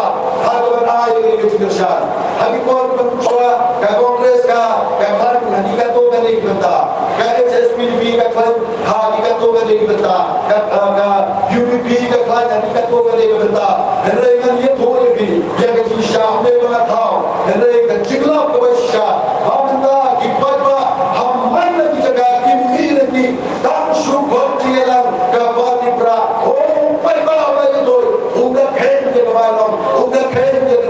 yang dikejar. Habis pun pencoba ke Kongres ka kan hadikat tu kan dibenta. Ke SSPB ka kan hadikat tu kan dibenta. Ka UPP ka kan hadikat tu kan dibenta. Dan dengan dia tu lebih dia ke Syam dia mana tahu. Dan dengan jiglap ke Syam. Benda kibat ba hamman lagi jaga kimhi lagi dan syukur dia lang ke bani pra. Oh, pai ba itu. Udah khen dia balong. Udah khen dia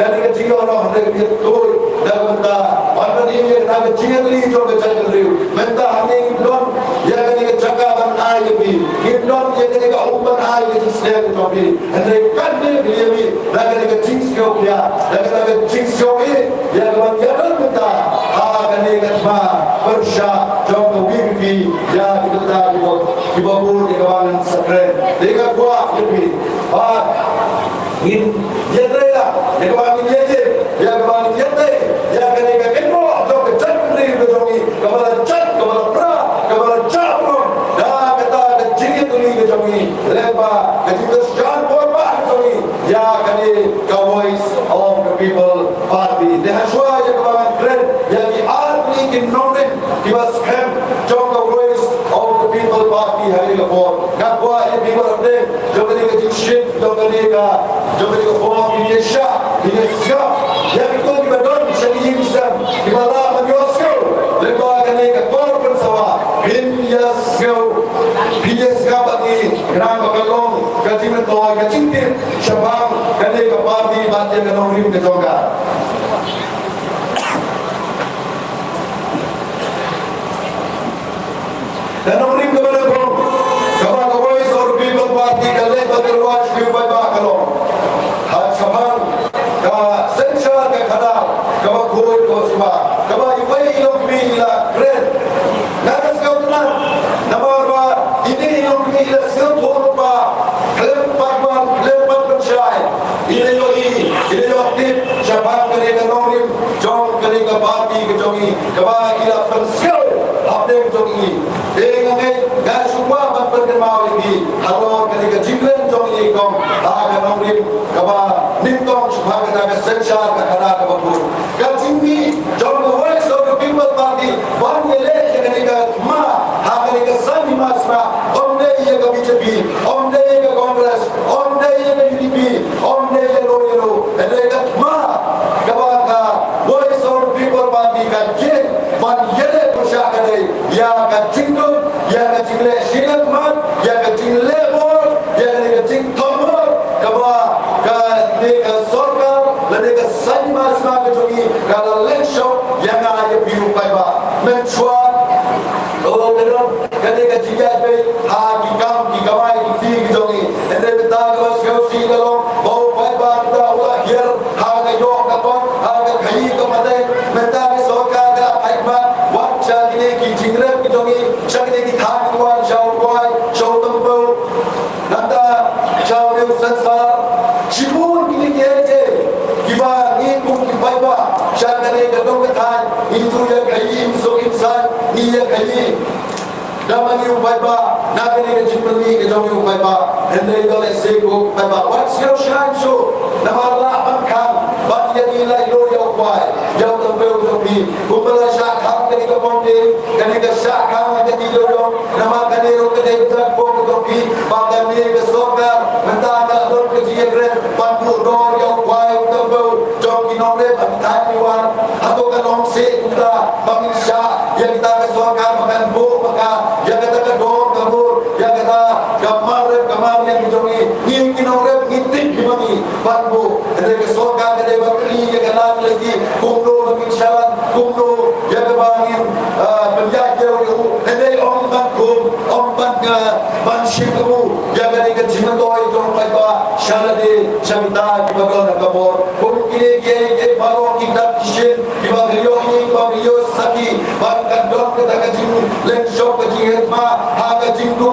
kali ke jiwa orang hendak dia tur dan benda mana dia nak jiwa ni jo ke jaga riu benda hanya indon ya kali ke jaga ban ai bi indon ya kali ke umpan ai ke sedia ke topi hendak kan dia bi dan kali ke jings ke dia dan kali ke jings ke ya ban ya dan benda ha kali ke ma bersha jo ke bi ya kita di bawah di kawanan sekret dia kuat lebih ha in ya trela ya kami yeje ya kami yete ya kene ka kemo jo ke chat ni be jongi kamala chat kamala pra kamala chapro da kata ke jigi tu ni ke jongi lepa ke jitu jan borba jongi ya kene ka voice of the people party de hashwa ya kami trend ya ki army ki nonde ki was hem jo ka voice of the people party hari ka por ka kwa e people of them jo kene ke shit jo kene ka oh ini syah ini siap ya betul di badon syari'i Islam di malam menyusul lepas kena ke korban sawa bin yasgau bagi kerana bakalong kajiman toa kacingtir syabang kena ke parti bantai ke nongrim ke jongga dan nongrim ke mana pun kabar kawai seorang people parti kalek berterwaj ke bakalong Sabang, ka sentra ka khada, ka khoi ko siba, ka ibai lok mi la kren. Nakas ka utna, namarwa ini lok mi la sil thon pa, klem panchai. Ini yo tip Sabang kare ka norim, jong kare ka parti ka jongi, ka ila pensil apne jongi. Dengan ga supa ban mau lagi, halo kare ka jikren jongi kom, ha ka norim ka Nintong sebagai naga sensyar ke khana ke bakur. Kacimbi jom the voice of the people party. Wan ye le ye kenika ma ha kenika sami masma. Omne ye ke BJP, omne ye ke Congress, omne ye ke UDP, omne ye lo. Ene ke ma kabaka ya ka jingdum ya ka jingle shirat mat ya ka jingle bor ya ka jing thomor kaba ka ne ka sorkar la ne ka sanma sma ka jogi ka la leksho ya na ya biu pai ba men chwa oh berom ka ne ka jiga pe ha ki kam ki kamai ki ti ki jogi ene beta ka syo si ka lo bo pai ba ta wa hier ha ka yo ka kon ha ka khai ka mate meta ke sorkar ka pai ba wa cha ni ki jingre ki jogi shakne ki thang wa chau wai chau tam bo nanda chau ne sansar Shibun kini kete kiba ni kum kibai ba shakane ka dong ka than itu ya kai so insan ni ya kai damani ubai ba nakane ka jipni ka dong ubai ba hendai dole se ko ubai ba what's your shine show namala amkan bat ya ni la yo ya ubai jauh tempe untuk ni kumpala syak kham kani ka bonde kani ka syak kham ka di yo nama kani ro ka dei tak ko ka ni ba kani ka sokar menta ka dong ka ji kren pandu dor ya ubai tempe jong ki nomre bantai ni wan atau ka long se kita bangin syak ya kita ka sokar makan bo maka ya kata ka dor ka bur ya kata kamar yang jongi ni ki nomre ngitik ki bani pandu ade ka sokar ka dei bakri ya kana lagi kumdo bangin syarat kumdo ya ka bangin penjaga yo ade om ban kum om ban ban shikamu ya ka dei ka jimandoi jong pai ba shalade shamita ki bagon ka bor kum kile ye baro ki dak kishin ki bagriyo ni bagriyo saki ban kan dok ka jing len shop ka jing ma ha ka jing do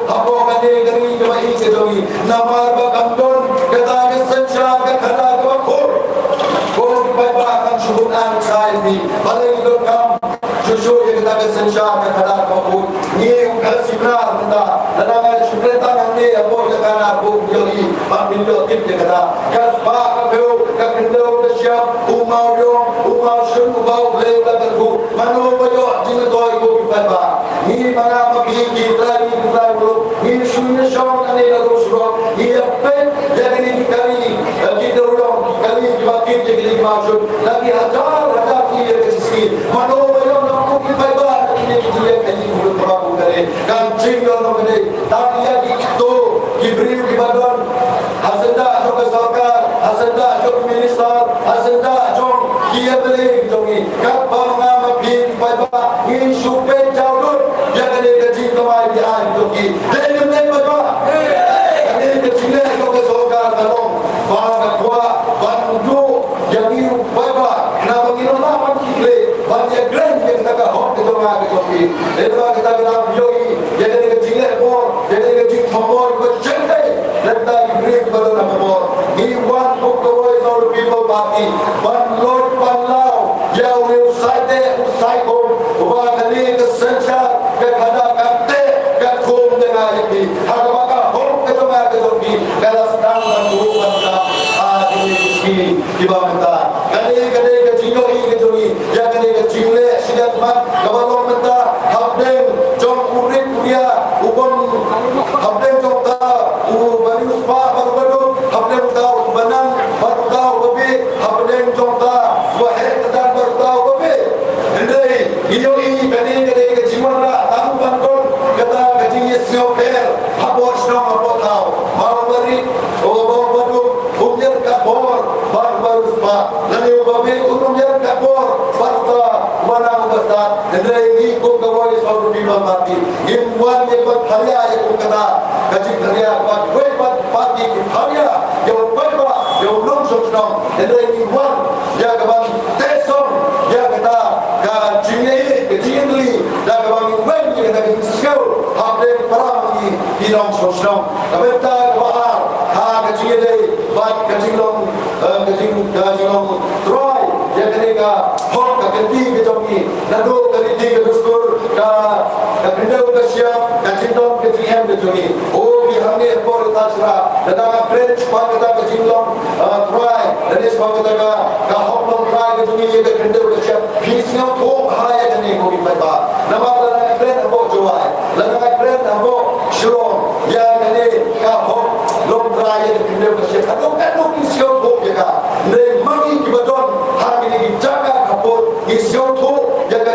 abo ka de gari ka bai ka jogi namar ba kandon ka ta ka sancha ka khada ka ko ko bai ba kan shubun an sai ni balai do kam shushu ye ka ta sancha ka khada ka ko ni ka sibra ta dana ka shukreta nge abo ka kana ko jogi ba min do tip ka ta ka ba ka beu ka kendo ka syap umau shun ubau le ka ku manu ba yo jing do ko bai ba ni mana ma ki trai ni shunya shong ane la rusro ni ape jadi ni kali kita urang kali dibakin jadi masuk lagi hajar ki ye kisi mano yo na ko ki bai ba ni ki ye kali ko prabu kare kan jingo no kare tania ki to ki briu ki badon hasenda jo ka sarkar hasenda jo minister hasenda jo ki ye bele jongi kat ba ma ma ki bai ba ni shupe jawdut ya kale ka jingo mai bi an to ki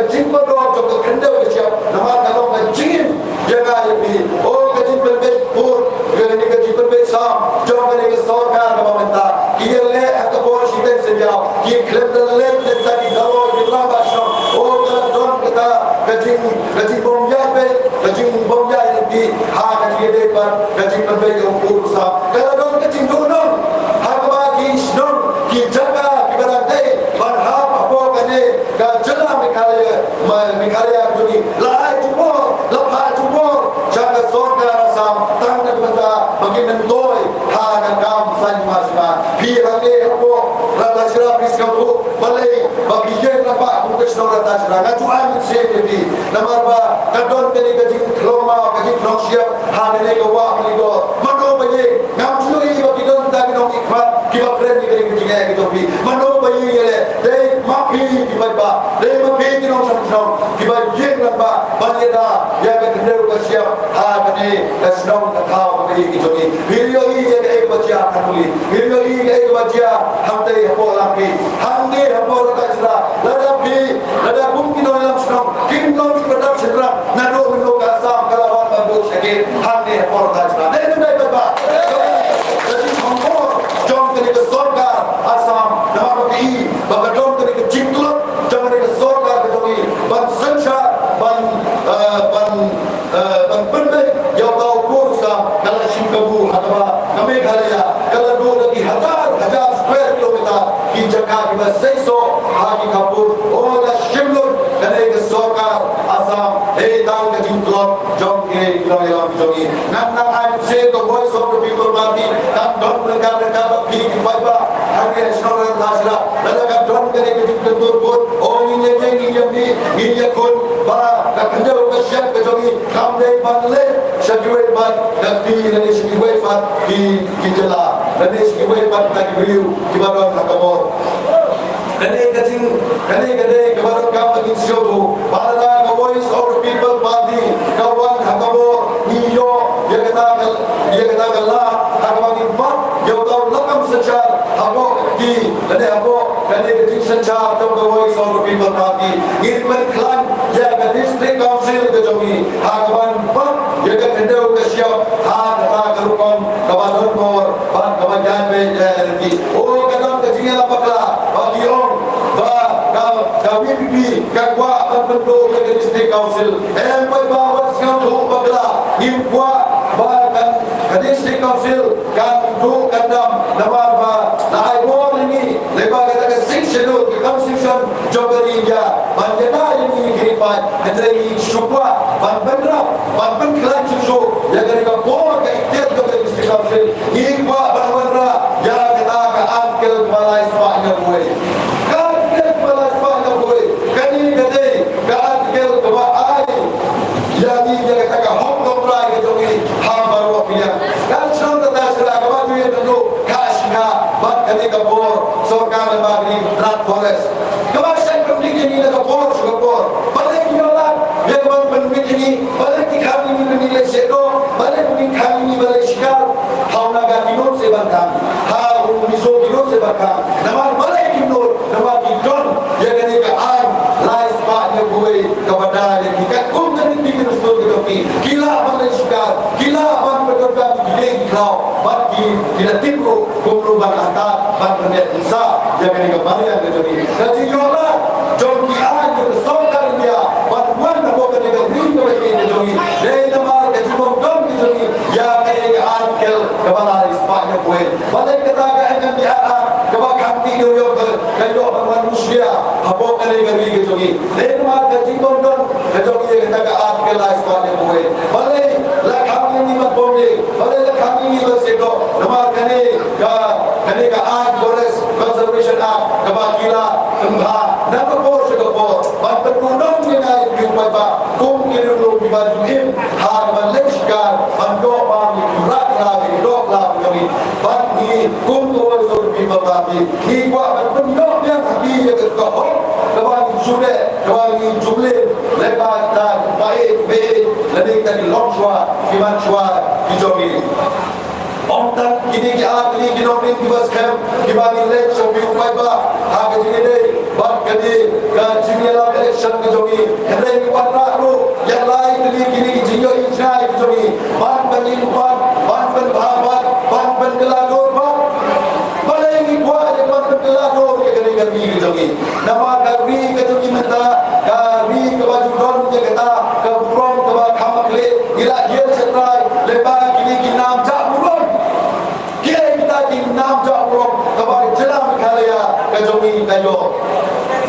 Jing joko kendau ke siap nama kalau ngajin jangan lebih oh gaji berbeza pun gaji berbeza sam joko ni sorkan nama minta ia le atau bor siapa saja ia klaim le tadi kalau kita bahasa oh kalau don kita gaji bomjai lebih ha gaji depan gaji berbeza ukur sam kalau don gaji donon ha bagi don kita Jalan Mekhalaya Juni, lahai cumur, lepas cumur, jaga sorga rasam, tangga benda bagi mentoi, hagan kam sanj masma, pihane apa, rata sirah piskau tu, balai bagi yen apa, kukus no rata sirah, ngajuan sendiri, namar ba, kadon kini kajing keloma, kajing kelong siap, hane kawak lido, mano bayi, ngamjui bagi don tak dong ikhmat, kiba keren ni kajing gitu pi, mano bayi yele, dei mapi kiba ba, dei mapi kinong samsong, kiba yen ba, banyeda, ya kendeu kasiap, hane kasnong kakau bagi gitu ni, video ini ek baca kanuli, video ini ek baca, hamte hapo lagi, hamte hapo rata sirah, lada mungkin dalam senang, kinong berdam sirah, nado mendo kasam kalawan bambu sakit, hamte hapo rata sirah, dei dei ba. Jadi kompor, jom kini ke sorga asam, nama bagi, bapa jom kini ke jingklot, jom kini ke sorga ke jogi, ban senja, ban benda, yang tahu kursa, kalau Singapura atau Meghalaya, kalau dua lagi hajar square kilometer, kita kaki berseso, hagi kapur, oh dah Shimlur, dan ke sorga asam, tahu ke jingklot, jom kini kilometer jogi, nang I'm saying the voice of the people mati, kan don mereka bagi kibai hari nasional rasra, lalu kan don kene ke turbut, oh ini kun, ba kerja siap kejogi, kamdei bangle, sejuai ban, dan di sejuai ban di jela, dan sejuai ban tak beriu, kibaran hakamor. Kene kebaran kam bagi siotu, pada the voice of the people mati, kawan hakamor, niyo, dia kata Allah, hakamor impat, dia tahu lakam secar, habo di, kene keting secar, tahu the voice of the people mati, irman klan, dia ke district council kejogi, hakamor impat, dia ke kendau ke siap, kata kerukom, kawan bor, kawan jangan berhenti, oh kadang kejingnya lapaklah, bagi orang, kami pipi, kakwa, berbentuk ke district council, empat bawa sekarang tu bagla, impua, bahkan ke district council, kan tu kandam, nama apa, naik bor ini, lepas kata ke section ke constitution, jogari India, banjena ini kiripan, hendak syukwa, ban kelan cucu, yang kena bor ke ikhtiar ke district council, impua banra, yang kata ke angkel balai sebabnya boleh. Tidak tipu kumruban antar ban pendet insya jangan kembali yang kejadi. Jadi yola jomki an yang songkar dia ban nabo ketika green kepada kejadi. Dari nama kejibom dom kejadi ya ketika an kel kepala ispanya kue. Balik ketaga akan dia kebak hati New York kayu manusia abo ketika green kejadi. Dari nama kejibom dom kejadi ketaga an kel ispanya kue. Balik lakam ini matbomle. Balik lakam ini bersedo. Nama kene ka Act Forest Conservation Act kabakila kemha nama bor segapor ban penundang dengan jumpa ba kum kirulu bibajuim ha ban leshkar ban do ban rakla kami ban ni kum to so bibabati ki kwa ban penundang yang hati ya ke ho kawan sude kawan jumle lepas dan baik lebih dari longshwa kiman shwa kijomi Ontak kini ki aat ni ki nopin ki bas kem ki bagi lek so bi upai ba ha ke jini dei ban kadi jingela election ke jogi hele ni patra ro yang lain kini jingo ijna ke jogi ban bangin ban bhabat ban kelador balai ni kuat yang ban kelador ke kani ke jogi nama garbi ke jogi mata garbi ke baju don ke kata ke buron ke khamakle ila dia setrai lebar kini nam ja buron kita di nam ja buron ke jelam khalaya ke jogi kayo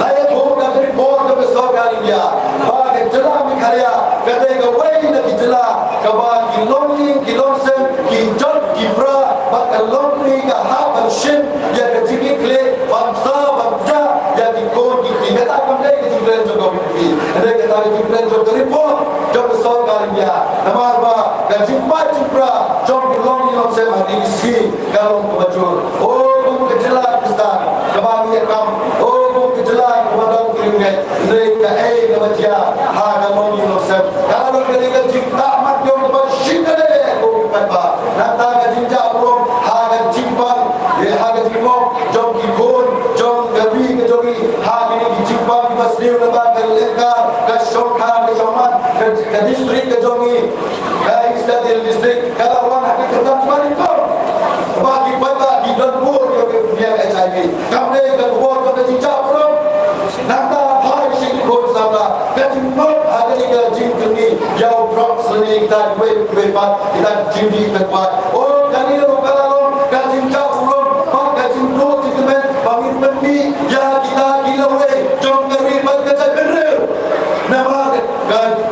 layak home dari board ke besar India bagi jelam khalaya kata ke wei nak jelam ke bagi kilonsen kijot kibra bagi lonli ke haban shin ya ke jiki kle bangsa bangsa ya di kon ki kata pandai ke jibran jo gobi ada kata jibran jo report jo besar India namar ba ke jibra jo lonli lonsen hadi isi kalau kebajur oh ke jelam Pakistan ke bagi kam oh ke jelam kepada kirimet mereka ke baca ha lonli lonsen kalau mereka jibta mat jo bersyikade ko ba nata ke jinja urung ha ke jimbang ha ke jimbang jom ki kon jom gabi ke jogi ha ni ki jimbang ki basliu na ke leka ke shokha ke joman ke distrik ke jogi ke istadil distrik kalau orang hak ketan mari ko bagi baba di donpur ke dia HIV kamne ke bor ke jinja urung nata hai sing ko sabla ke jimbang ha ke jing kini jauh drop seni kita wepat kita jindi kepat oh kani lo kalau kajin jauh kajin lo cikmen bangin pendi ya kita kilawai jom keri berkata bener nama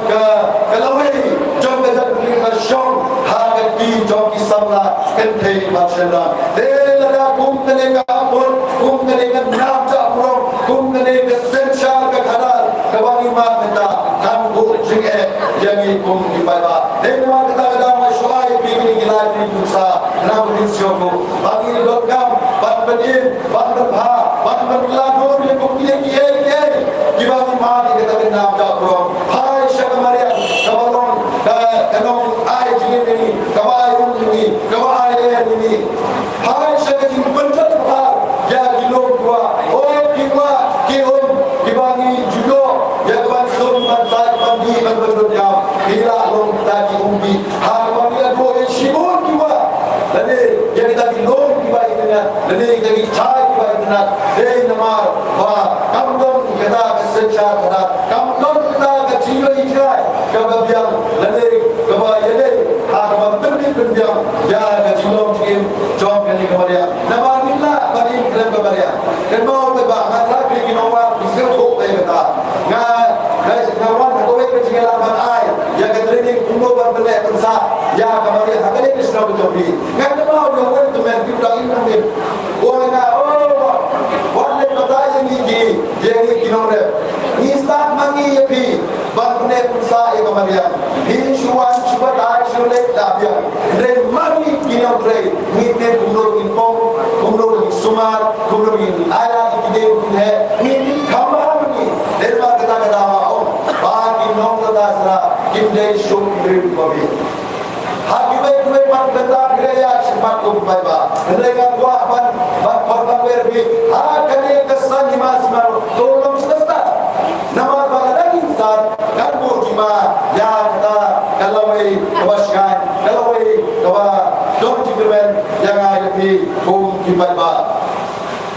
kalawai jom kata bener masyong hagati jom kisahlah kentei masyarakat delada kum kene kapur kum kene nam jauh kum kene kesensyal kekadar kebangi mata kan bu jinge jangi kum dibaba dengar kata masyai bini gila di bursa namun insyaallah bagi lokam ban benin ban berha ban berladur yang kupilih kiai dibagi mari kita kenal jauh hai syakamaria kawalan kanong ai jini ini kawalan ini kawalan ini hai syakajin pencet ha ya kilo dua oh kiwa kium dibagi judo ya kawan sun ban sai pandi ban berdunia bila long tadi umbi ha bagi dua shibun kiwa lani yang kita long kiwa internet lani kita chai kiwa internet dei namar ba kamdon kita kesencar kita kamdon kita kecil ijai kababiang lani kabayale ha kababdi pendiam ya kecilom cikim jom kali kabaria nama bila bagi keren kabaria dan mau ba matra kini nawa bisa thok dei beta guys kawan kowe kecil ban ai ya training kuno ban bele pensa ya kabaria hakale Krishna bejobi ngata mau yo wen to men kita ini ona wale bataya ni ye kinore ni start mangi yepi banne pensa e kabaria hi shuwan shubatai shule tabia re mangi kinore ni te kuno info kuno sumar kuno ala ikide he ni khamar ni derma kata bagi nong dasra kimde shum brim babi hakibai kuai pat beta gereya cepat ko baiba mereka gua ban korban werbi kane kesan himas mar tolong semesta nama lagi insan kan burjima ya kata kalawai kawaskan kalawai kawa dong cikirmen yang ada di kum baiba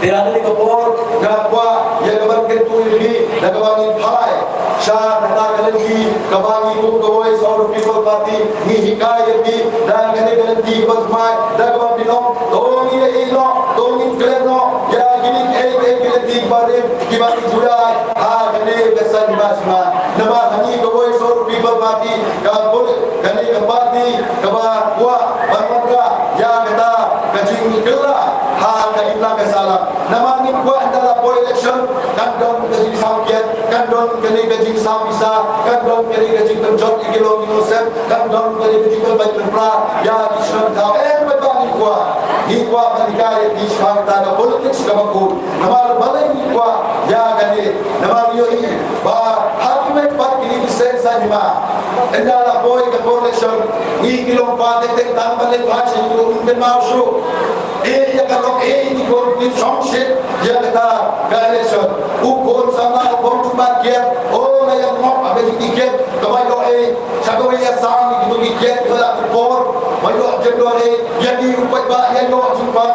Tirani kapor gakwa ya kaban kentu ini nagawangi phai sha kata kalangi kabangi kum kawai saur people party ni hikayat ni dan kene kalangi batmai dagwa binong dongi ilo dongi kleno ya gini kalangi bare kibani judai ha kene kesan basma nama hani kawai saur people party kapur kene kapati kaba wa banmatra ya kata kajing kela ha kaitla kesalam nama ni buat adalah poll election kan don kajing samkiat kan don kene kajing samisa kan don kene kajing terjot igilo inosep kan don kene kajing terbaik berpra ya kisah tahu betul ni kuah manikai di syarta ka politik kabakul nama balai ni kuah ya kene nama yo ini ba hakimet pat kini sen sanima endala boy ka poll election ni kilong pa tek tang balai pa sa yung mau show ya kalau ini kon di songsit ya kata election ukon sama kon bagian oh yang mau apa dikit kawai lo sago ya sang itu dikit kalau kupor mayo jendor jadi upat ba ya lo jumpa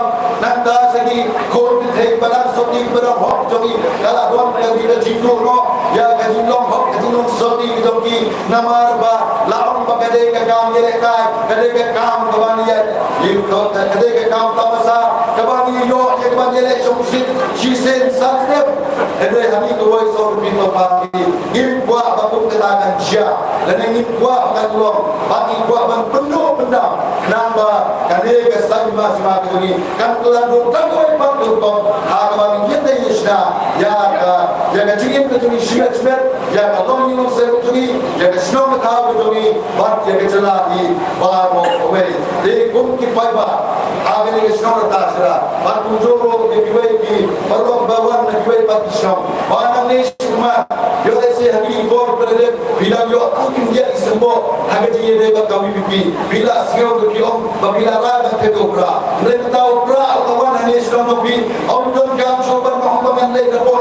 nanta segi kon di pada soti pada hok jogi kalau don di jitu lo ya kaji long hok kaji long soti jogi namar ba laong ba kade ka kam ye kai kade ka kam kawan ya itu kade ka kam tamasa kawan yo ye kawan ye songsit she said sanstep ede hani ko woi so pito pati im kwa ba ku katakan sia dan ingin kwa akan long bagi kwa ban penuh benda namba kade ka sama sama ini kan tulan do kan woi patu ko ha kawan ye te yesna ya ka jingin ke tuni sia smet ya ka long ni se tuni ya ka sno ka ka tuni bat ya ka chala di ba mo wei de kum ki pai ba agane ke sno ta sera bat ku joro ke wei ki parok bawan na wei pat sno ba na ni sma yo dese hagi bor pere bila yo akin dia isembo haga ji de ba kami bibi bila sio ke om ba bila ra ba ke dobra ne ta obra kawan ni sno no bi om don kam so ba no ba men le da bo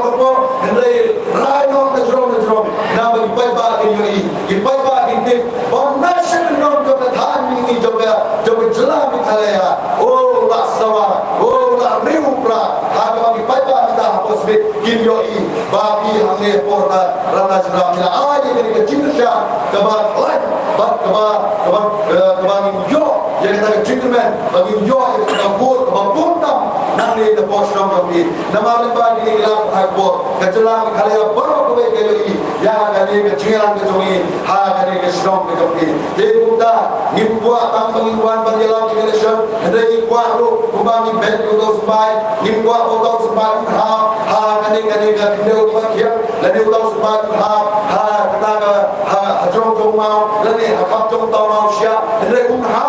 ne ra no ke jro na ba pai ba ke yo i pai ba ke te ba na shen no jo ka than ni jo jela mi thalaya oh la sawa oh la riu pra ha ba pai ba ta bos be kim yo i ba pi hamne porta rata jra mila ai ke ke chinta ka ba lai ba ka ba ni yo ye ka ta gentleman ba ni yo ye ka bot ba buntam nang ni the boss no ni nama ba ni la ha bo ka jela mi thalaya baro ko be ke yo i ya ka ni ke chingalan ke jongi ha ka ni ke strong ke jongi de bunda ni bua tam pengwan berjalan ke election ada ni bua ro kubangi bet ko dos bai ni bua ko dos bai ha kani ka kinde ko kia la ni dos bai ha kata ka jong jong mau la ni ha jong tau mau sia ada kun ha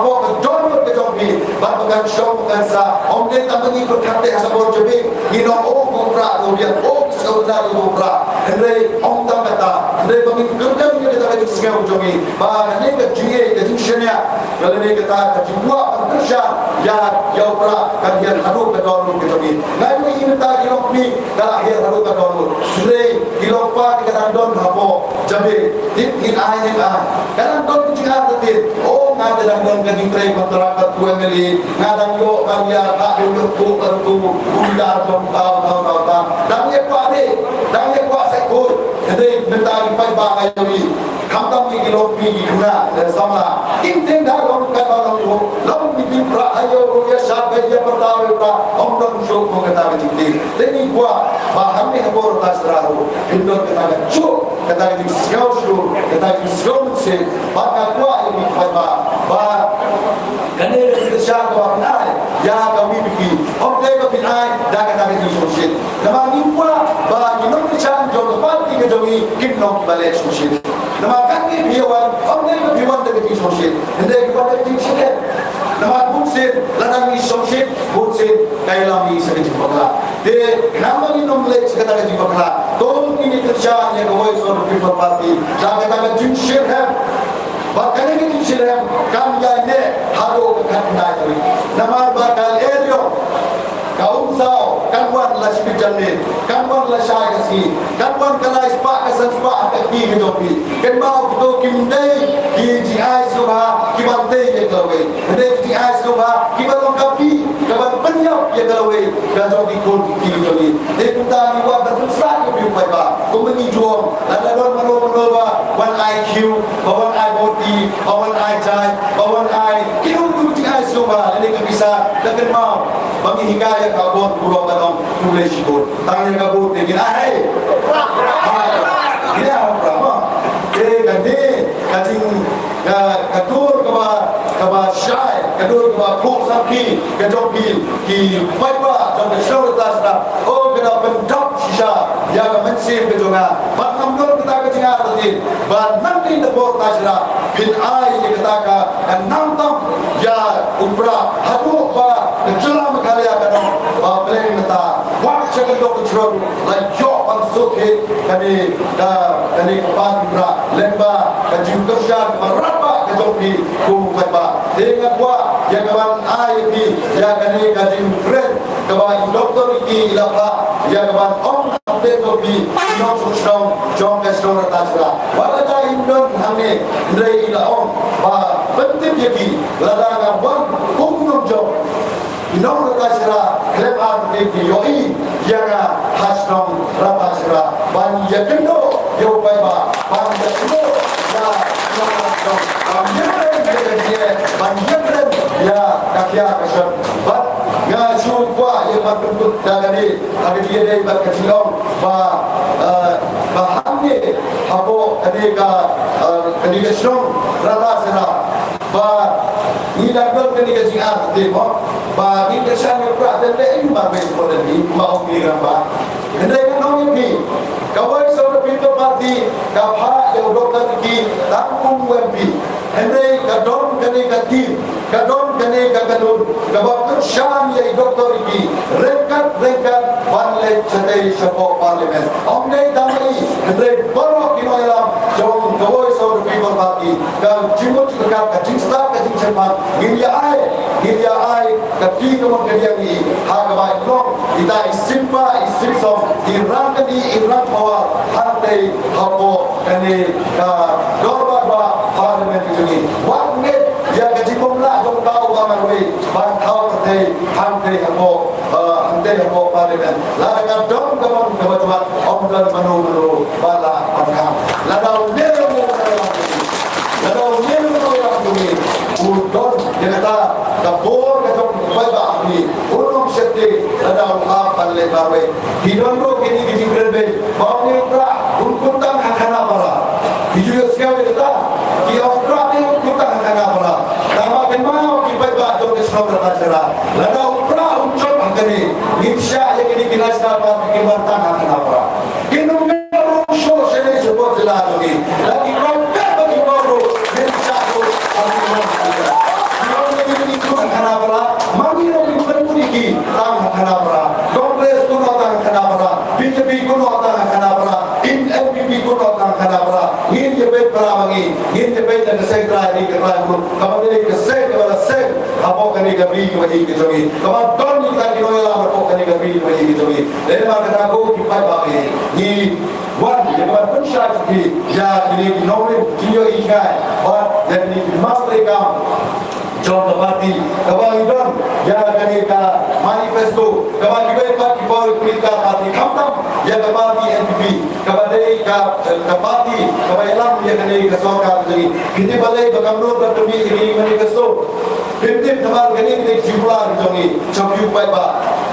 bo ka jong ke jongi ba kan show kan sa om de tam ni ko kate sa bo jebe ni no o ko pra ko dia o so da ko pra andre om tam kata andre ba mi kerja ni kita ka singa jongi ba ni ka jiye ka jinshnya la ni kata ka jua kerja ya pra kan dia hadu ka don ke jongi na ni ini ta ki lok ni da akhir hadu ka don andre ki lok pa ki ka don ha bo jabe dit ni ai ni ka kan don ki ka ta o nga da don ka ni trai kontrakat ku emeli ngadang yo kan ya ka yo ku tu bunda dom tau dang ye kwa sai ko ede benta ni pai ba ai ni khamtam ni kilo pi ki khuna da samla tin tin da long ka long ko long ni tin pra ayo ro ya sa be ya parta we pra om dong sho ko ka ta ni tin te ni kwa ba ham ni ha bor ta sra ro indon ka ta chu ka ta ni sio shu ka ta ni sio se ba ka kwa ni pai ba kane ni sha ko na ya ka wi bi om de ko bin ai da ka ta ni sho shit da ma ni kwa ba ni no ni chan jo ko pa ti ke jo ni kin no ki bale sho shit nama kan ni biwan om ne biwan de ki shit ende ki ba de ki shit nama bun se lana ni shit bun se kai la mi se ki bakla de nama ni nom le se ka ki bakla to ni ni cha ne ko woi so ki ba parti ja ka ta jin shit hai ba kane ki shit hai kam ya ne hado ka na ni nama ba ka elio kaum sao kanwan la sibijanin kanwan la syagasi kanwan kala ispa kasan spa ka ki jopi ken mau to kimdei ki ji ai soba ki bante ye kawe de ji ai soba ki balong kapi ka ban penyap ye kawe ka jo di kon ki jopi de kunta ni wa da sa ki bi pai ba ko meni juom la don mano ba one IQ ba one I body ba one I jai ba one I ki tu ji ai soba ni ka bisa da ken mau bagi hikaya kabut pulau kadang mulai sikut tanya kabut ni kira hey kira apa kade kacing katur kaba syai katur kaba kok sapi kajopi ki paiba jom show tas na oh kena pendap sisa ya ka mensim ke jonga bat namdor kita ke jinga tadi bat nanti de bor tasra bin ai kita ka namtam ya ubra hatu ba kejelam kaliya kadang ba pleng mata wak second dok control like yo on soke kani pan bra lemba kajim kerja maraba kejopi ku ba dengan gua ya kawan ai di ya kani kajing friend kawan doktor iki ilapa ya kawan om update kopi non susong jong kesor tasra wala ta indon hame ndai ila om ba penting yaki lada ngabang kumnum jong Inong rakasira klepa teki yoi yana hasnong rakasira ban yakendo yo baiba ban yakendo ya nong ban yakren ban yakren ya kakya kasar ban ya suwa ya patutut dagani agi dia dei ban kacilong ba hamne habo kadika snong rakasira ba ni dapat ketika jingat demo ba ni kesan pra dan le ba mes polisi mau miram ba hendai nong ni kawai saudara people party kapha yang dokter ki tangkung wempi hendai kadon kene kati kadon kene kadon kabak shan ye dokter ki rekat one leg chadai sapo parliament omne damai hendai baro kinoilam jong kawai saudara people party dan jimut dekat kacing star kacing cepat gilia ai kati kemon kadiang ni hagabai nong kita isimpa isimsom dirangkadi irang bawah hantai habo kani dorba ba parliament ini wange ya gaji pemla dong tahu bangarwi ban tahu hantai habo parliament lada dong kemon kebetulan omdan manu bala angkam lada udon jengata kabor kajong baba ni ulum sete ada ulap palle barwe hidon ro kini kini grebe bauni pra untang hakana para hijuyo sekali kita ki opra ni untang hakana para tama kemau ki baba dong kesno berkasara lada upra uncol hakani insya ya kini kinasna pa ki bartang hakana para kinum ro show sene sebot lagi lagi rompet bagi baru insya Allah mami robi berpuniki tang kanapra Kongres kuno tang kanapra BJP kuno tang kanapra NPP kuno tang kanapra ngin jebet perawangi ngin jebet dan sekra di kerajaan kamane ke sek wala sek apo kani gabi ko hi ke jogi kamad don ni ta kino la apo kani gabi ko hi ke jogi le ma kana ko ki pai ba ni wan je ba pun sha ki ya kini nore jiyo ikai or dan ni masri kam John Party, kawan idon, ya kani ka manifesto, kawan juga ikat kibor kulika parti kamtam, ya parti NPP, kawan dari ka parti, kawan elam ya kani ka sorkar jadi, kita balai bakamro bertemu ini manifesto, tim teman kani kita jumlah jongi, coba ba,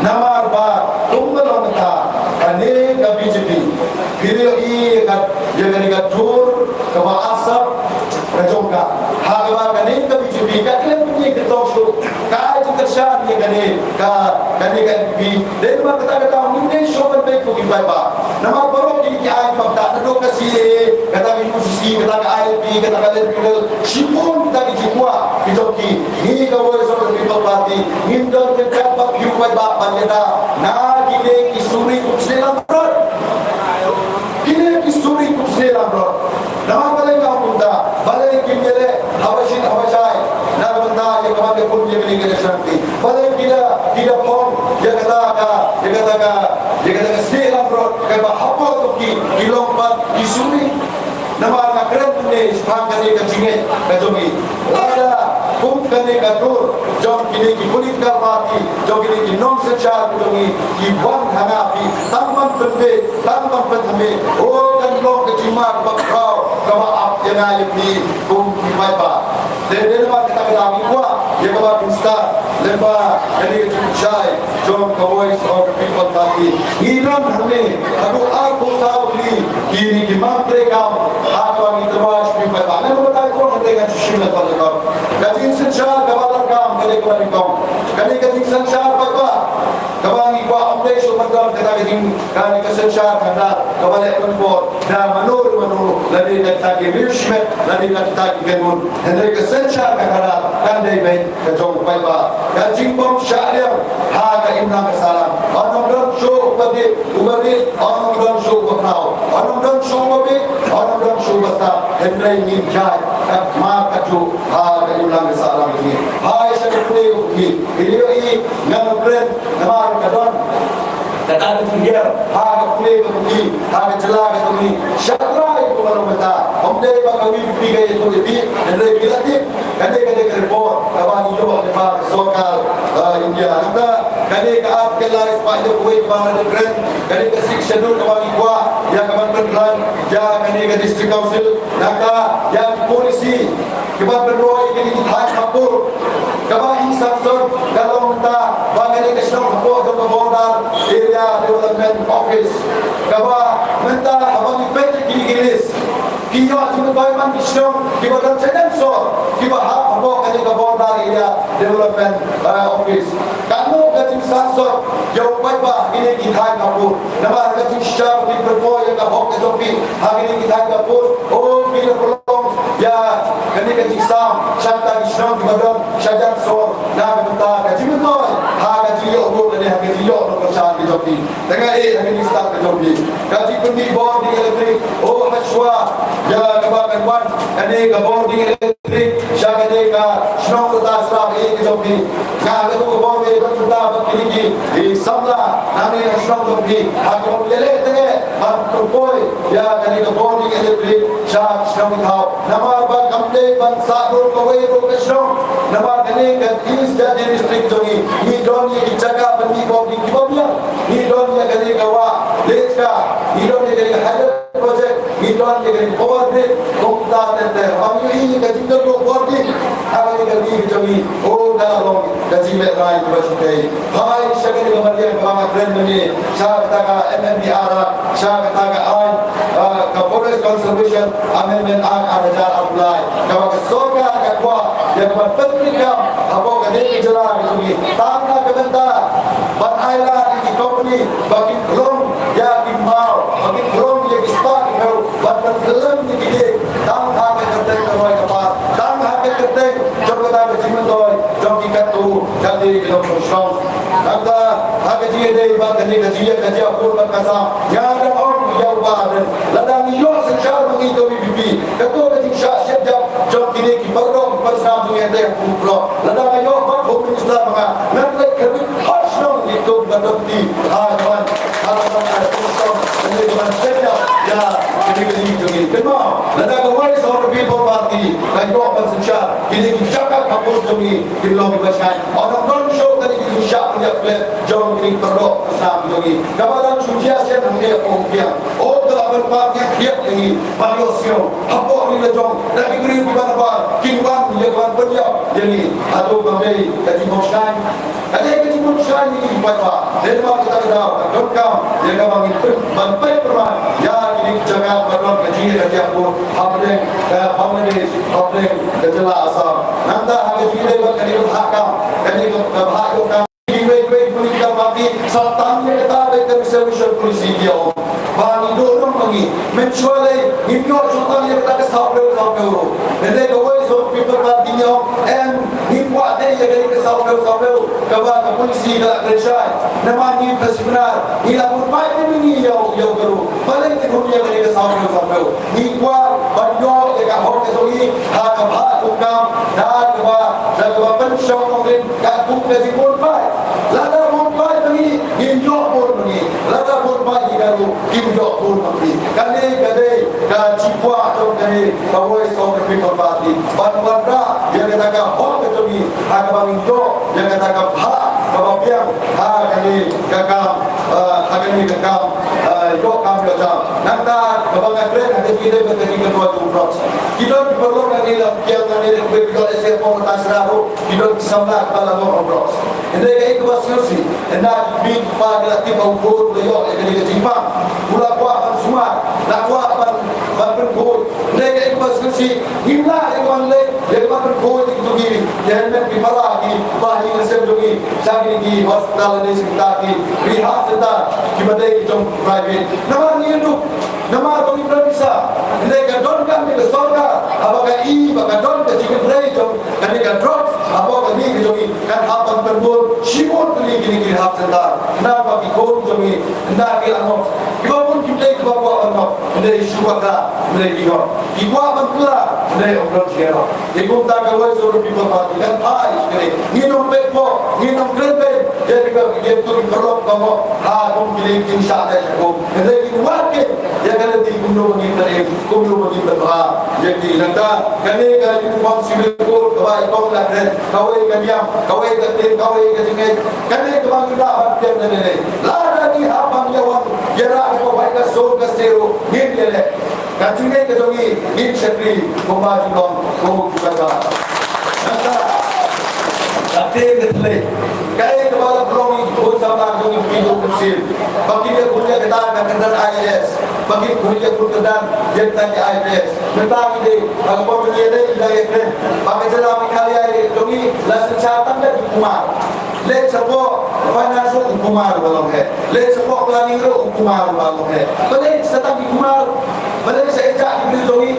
nama ba, tunggal onta, kani ka BJP, kiri i ka ya kani ka tur, kawan asap, rajongka, hagawa kani ka BJP ka punya ketok su kai tu tersan ni kani kan bi dan mak kata mungkin sobat baik ko gibai ba nama baru ki ai pagta do kasi kata mi musisi kata ILP kata kalian sipon kita ki kuat kidoki ni ka boy sobat people party ngindon ke dapat yu bai ba pandeta na gile ki suri kuselam bro gile ki suri kuselam bro nama balai ka punta balai ki mele habashin habashai na benda yang kami pun dia beri kesanti. Pada kita pun dia kata selam rot kata apa tu ki lompat disuri. Nama nak keren ni sepang kali kecingit kajogi. Ada pun kali katur jom kini ki politika parti jom kini ki non secara kajogi ki wan hanapi tamam penthame oh kan long kecima bakau kawa ap jangan ni pun ki baiba. Dan mak kita kami kuat, dia bawa pinsta, lemba, jadi cucai, jom kawai soal people party. Hiram hame, aku tahu ni, kini dimantri kam, aku angin terus people party. Nama betul kau dengan cuci lepas lekar. Kajing sencar kawalan kam, kali kawalan kam. Kali kajing sencar apa? Kawangi kuat ambil sumpah kita kajing kali kesencar kanda kawalan konfor. Dan manur lagi kita kibirshmet, lagi kita kibenun. Hendai sencar kakara kandai baik kejong baiba kajing bom syariam ha ka imna salam anam dan show padi ubari anam dan show baknao anam dan show babi anam dan show basta hendai ni jai ma kaju ha kanyulang salam ini hai syakuli uki ini ngam kren nama kadon kata tinggal ha kuli uki ha jela kami syakra itu kalau kata हमने कभी भी गए तो ये भी नरे बिलाती कने के रिपोर्ट कबानी जो अपने पास सोकाल इंडिया का कने का आपके लाइफ पाइले कोई बाहर ग्रेन कने का शिक्षा शेड्यूल कबानी कुआ या कबान प्लान या कने का डिस्ट्रिक्ट काउंसिल नाका या पॉलिसी कबान पेट्रोल के लिए था खापुर कबानी संसद kalau minta bagaimana kesempatan support untuk border area development office kaba minta abang ipet gilis kiyo cuma bagaimana kisah kiba dalam channel so kiba apa kali ke border area development office kamu gaji sanso jauh apa ini kita kapur nama gaji syab di berpo yang kapok ke jopi hari ini kita kapur oh bila pelong ya kali gaji sam syanta kisah kiba dalam syajar so nama minta gaji menoi gaji yo go dari gaji yo no kerjaan di jopi dengan hari ini start ke jopi gaji pendi bor di elektrik oh maswa ya kebakan wan ini ke bor di elektrik syaga de ka shnong ta sra ke jopi ka ga to bor me ka tuta bakini ki samla nami shnong jopi ha ko lele tenge ha ko koi ya kani ke bor di elektrik syak shnong thao nama ba kamde ban sa ro ko we ro ke shnong nama kani ke is jadi district jogi ni don ye jaga bandi bor di kibabia ni don ye kani ka wa lechka ni don ye kani higher project ni don ye kani power grid komta tente ami ini ke jindo ko bor di hari kani jogi oh da long gaji me rai ko chikai hai shagani ka mariya ka friend ni shagata ka MNDR shagata ka ai ka forest conservation amendment act ada apply ka ka soga ka kwa ya ka patrika abo ka de jala ni tangna ka benda ban aila di company bagi krom ya di mau bagi krom ye spark ho ban film ni ke tang ha ka karte karwai ka pa tang ha ka karte jogata ka jiman doi jogi ka tu jadi kilo shong kata ha ka ji de ba ka ni ka ji ka ji apur ka ka sa ya da on ya ba den ladang yo se char mangi to bibi ka to ka ji sha shet jab jog kini ki pardo pasam ni de ku ladang yo ba ho minister manga nan le khabi hasnong itu badoti ha kawan ha kawan itu ini kawan saya ya ini jogi kema ladang voice of the people party ka yo ban sencha kini ki chaka kapur jogi kilo ki basai orang don show tadi ki sha punya flat jong kini pardo pasam jogi kawan sucia saya nanti pokya oh dalam party dia ini manusia apa ni le jong tapi kiri di mana kinwan dia kawan punya jadi atau kami kaji mosan ada kaji mosan ini apa dan mau kita tahu dokam dia kawan itu bantai perman ya ini jaga berlaku kaji aku habdeng habdeng kejala asam nanti hari ini kami hakam kami hakam Iwe politika parti sultan ye kata beker reservation polisi dia bani dorong lagi mencuali himno sultan ye kata sahabat nede kawai so people parti nya and himwa de ye kata sahabat kawa ke polisi dah kerja nama ni benar ni lapor pai ni yo guru paling ke dunia kata sahabat himwa banyo ye ka hok ke soi ha ka bha tukam da ka pension ngin ka ku ke jipun pai lada pun pai bagi himjo pun bagi lada pun pai garu himjo pun bagi kali kade ka cipwa atau kade kawai so ke people party ban dia kata hok ke soi ha ka bang himjo dia kata bha ka biang ha kali kakam ha kali kakam yo kam yo jam nanta kabang kren ada kita bertemu kedua tu prox kita perlu lagi lah kian lagi begitu ese pemerintah serahu kita samla kepala mo prox ini kayak kuasisi hendak big pada tim ukur yo ini ke Jepang mula kuat semua nak kuat ban berkuat ini kayak kuasisi himla ikan le dia ban berkuat itu gini dia nak dipala di bahi nasib jogi sagi di hospital ini sekitar di rehab center kita dek jom private nama ni hidup nama bagi bisa ini kan don kan ke sorga apakah i apakah don ke chicken fry jom kan ni kan drugs apakah ni ke jogi kan hapan terbur shimon kini hap center na bagi ko jogi na ke ano kita pun kita bawa ano Menjadi syukur menjadi kau. Ibu abanglah menjadi orang kira. Ibu tak kawai suruh ibu parti kan hai sekali. Minum pepo, minum kerbe. Jadi kalau dia tu diperlukan kamu, kamu pilih insya Allah kamu. Menjadi wakil. Dia kena dikunduh mengintai, kunduh mengintai. Jadi nanti kini kalau ibu bang sibuk kawai kau nak kawai kadiam, kawai katin, kawai katingai. Kini kebang kita berdiam dari lada ni abang jawab. Jera kau baik kasur kasero, ni dia. Katingai kejongi, ni syakri, membaca dong, kamu kita. Nanti tapi betul. Kaya kepala belum ikut sama dengan hidup kecil. Bagi dia punya ketan IAS. Bagi punya ketan dia tanya IAS. Mentang ini, kalau kau punya dia tidak. Bagi jalan kali ini, kami langsung catatan dan hukuman. Let support financial hukuman balong hai. Let support planning hukuman balong hai. Balik setang hukuman. Balik saya cak di sini.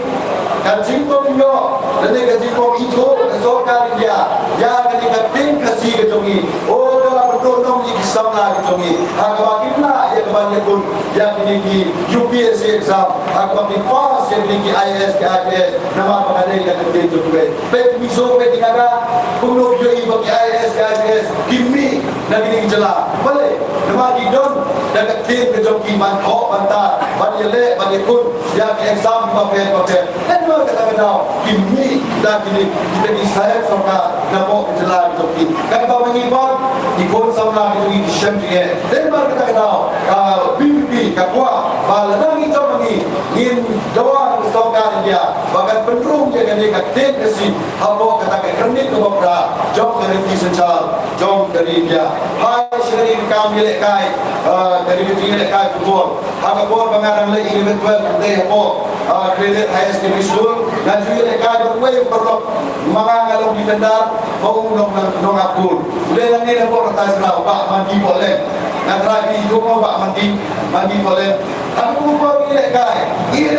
Kancing punya, nanti kancing itu sorkan dia. Ya ketika tim kasih kejongi. Oh dalam berdonong di kisahlah kejongi. Agaknya ya kebanyakan pun yang memiliki UPSC exam, agaknya pas yang memiliki IAS, IAS, nama pengadai yang lebih juga. Baik miso, baik tinggal, kuno joi bagi IAS, IAS, kimi nak ini jelas. Boleh, nama hidung dan tim kejongi mantok, mantar, bagi le, bagi pun yang exam pakai. Dan kata-kata kimi dan ini kita disayang sama nama jelas kejongi. Kalau mengibat ikut sama kejongi disyampiye. Dan kata-kata BPP kakwa balanang itu ingin jawab sokan dia bahkan penrung dia kena katin kasi habo kata kernik kebabra jom dari secal jom dari dia hai sekali kami lekai dari kecil lekai kubur haba kubur pengarang lagi eventual deh habo kredit high school school dan juga lekai berway perlu mengangalung di kendar mau nong akul boleh lagi habo atas rau pak mandi boleh nak rapi cuma pak mandi boleh. Aku pun ilekai ni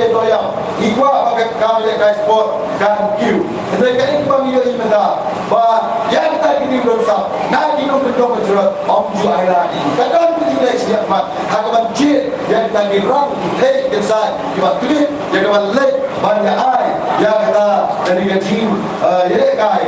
doyang. Ikwa pakai kami ilekai sport dan kiu. Mereka ini pun ini benda. Bah yang kita ini belum sah. Nak kita belum berjuang. Ju akhirnya. Kadang kita tidak siap mat. Hakaman cik yang kita dirang hei kesai. Kita tulis yang kita lek banyak ai. Yang kita dari gaji ilekai.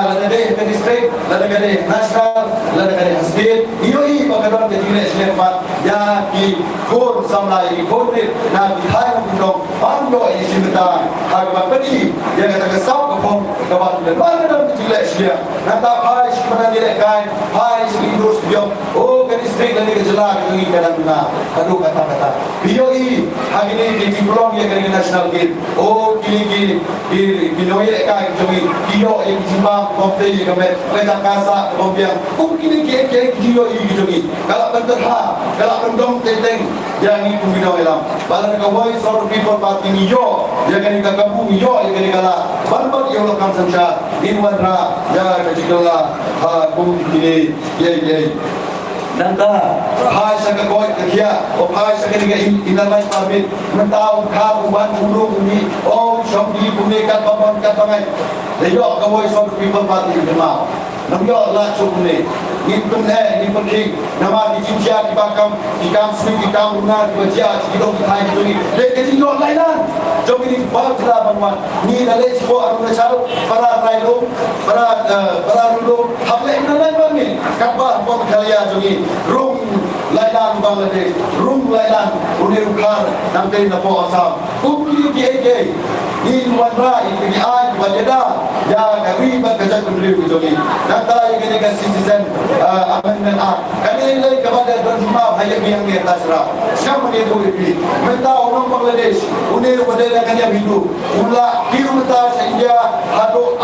Lada ke distrik, lada ke nasional, lada ke state. Iyo kadang kita tidak siap mat. Yang di kon samlai kon ni na di hai mungkong bando ini cinta agak beri yang kata kesau kepong kawan lepas dalam kecilnya dia nanti hai sebenarnya dia kai hai sekitar dia oh kan istri dan dia jelas ini kadang guna aduh kata bioi hari ini di pulau dia kena national game oh kili bioi kai jadi bio yang jimbang komplei kemet letak kasa kemudian kini bioi jadi kalau penterha kalau pendom tenteng yang ini pembina elam balan kawai sort of people party ni yo yang kini kagabu yo yang kini kala balbat yang lokam sanca inwadra ya kajikala kum kini ye nanda hai saka koi kia o hai saka ni inalai pamit mentau ka uban ulung ni oh shomdi pune kat bangai yo kawai sort of people party ni mau namyo la chukune ni penting nama di cinca di bakam di kamsui di kamunan di wajah di dong hai ni leke di no lainan jom ini bangsa banwan ni dale sibo anu chalo para railo para rulo hable na lain bangni kapba bom khalia jogi rum lainan Bangladesh rum lainan uni rukhar namte na po asam kumki di ni wadra ini ai wajada ya kariba kajak bendri jogi nata yang ini citizen amendment act kami ini kepada berjumpa hayat yang di atas rah siapa dia tu ini minta orang Bangladesh uni model yang dia hidup ulah kilometer India hado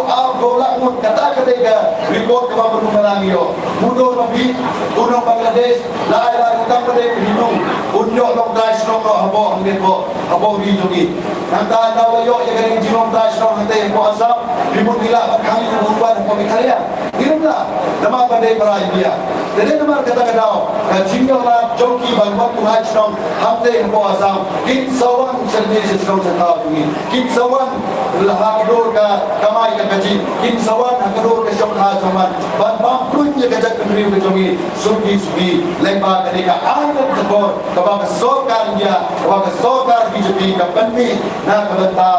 al-Bola mun kata ketika report ke Bapak Menang yo mudo nabi uno Bangladesh la utang pada hidup unyo long dash long habo ngebo habo ri jogi nanta tahu yo yang ini jirom dash long hante ko asam ribut bila kami buat apa kalian ini lah nama pada para India Jadi nama kata kadau, jinggalah joki bangkok tuhai cong, hamte habo asam, kit sawan cermin sesuatu cakap ini, kit sawan lahakidor ka kamai ka kaji, kit sawan hakidor ka syokha cuman, ban punya kajak kendiri kejongi, sugi lemba ketika angkat jebor, kebaga sokar dia, kebaga sokar BJP kapani, na kabenta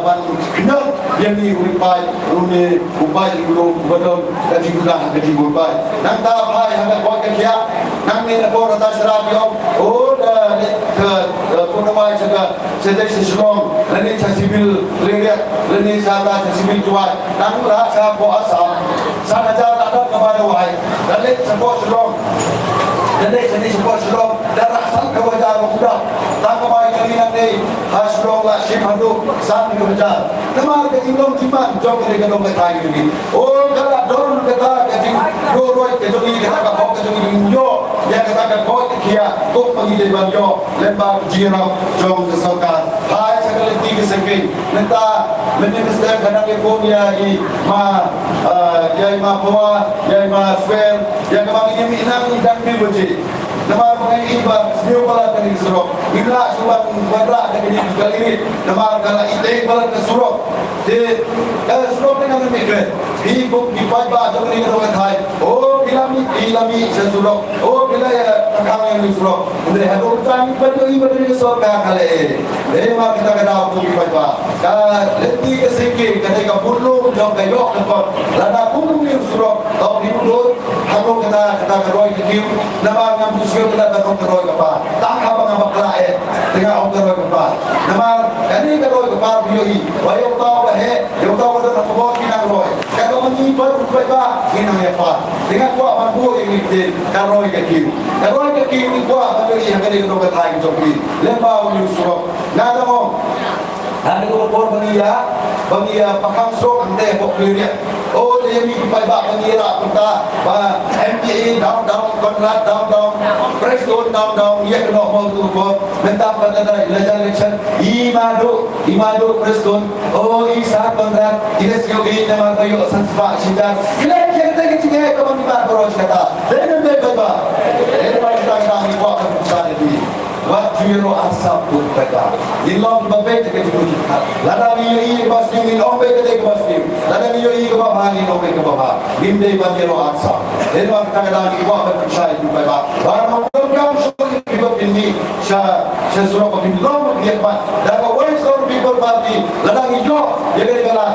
ban kenal yang ni upai, belum betul kaji guna upai. Nang ta pai hanga koi kia, nang ni nakor rata serap yom, dah ke punawai jaga sedai sesulong, lani casibil leriak, lani sata casibil tuai, nang lah sa po asam, sana jalan ada kepada wahai, lani sepot selong, lani sepot selong, darah sang kewajar muda, tak kebai kami nanti hasilong lah simpandu sang kewajar, nama ketinggalan ciman jom kita dong ketai ini, kalau dorong kata keting doroi kejongi kata kapok kejongi yo, yang kata kapok kia, kok pagi banjo, lembang jirau jom kesokan, hai sekali tiga sekali, nenta menyesal kadang ekor ya i ma bawa, ya ma square, yang kami ini minang dan dibuji. Nama mengenai ibarat semua balat dari surau. Inilah surat barat dari kali ini. Nama kalau itu balat ke surau. Di surau dengan mereka. Di pajak atau di negara Thai. Oh ilami sesurau. Oh bila ya kami yang surau. Jadi ada orang pada ibarat di surau kali. Lema kita kena untuk pajak. Kalau letih kesikit ketika burung jauh kayok tempat. Lada burung di surau. Tahu di mulut. Halau kita keroi kecil. Nama ngam Siapa kita datang ke roi kapal? Tak apa ngapa kelai tengah orang ke roi kapal. Nama kini ke roi kapal bioi. Wayo tahu bahe, yo tahu ada nak bawa kita roi. Kalau menyimpul berapa kita apa? Dengan kuat mampu ini kita ke roi kecil. Ke roi kecil ini kuat tapi yang kini kita bertai joki. Lembau nyusrok. Nada mo. Hari itu bangia pakam sok ante pok clear. Oh dia ni pajak bangira kita MPA down kontrak down Preston down ia kena mau tu ko minta pada election imado Preston oh isa kontrak ini sekali nama kayu sanspa cinta kita kita kita kamu kita terus kata dengan beba kita ni buat keputusan ini Wat jiro asap pun mereka. Ilmu berbeza kejujuran. Lada mioi basing in ombe kedek basing. Lada mioi kebabah in ombe kebabah. Bimde banjiro asap. Elma kita kadang ibu berpercaya juga. Barang orang semua people ini sesuatu yang belum diapa. Dan orang semua people party. Lada hijau jadi kalau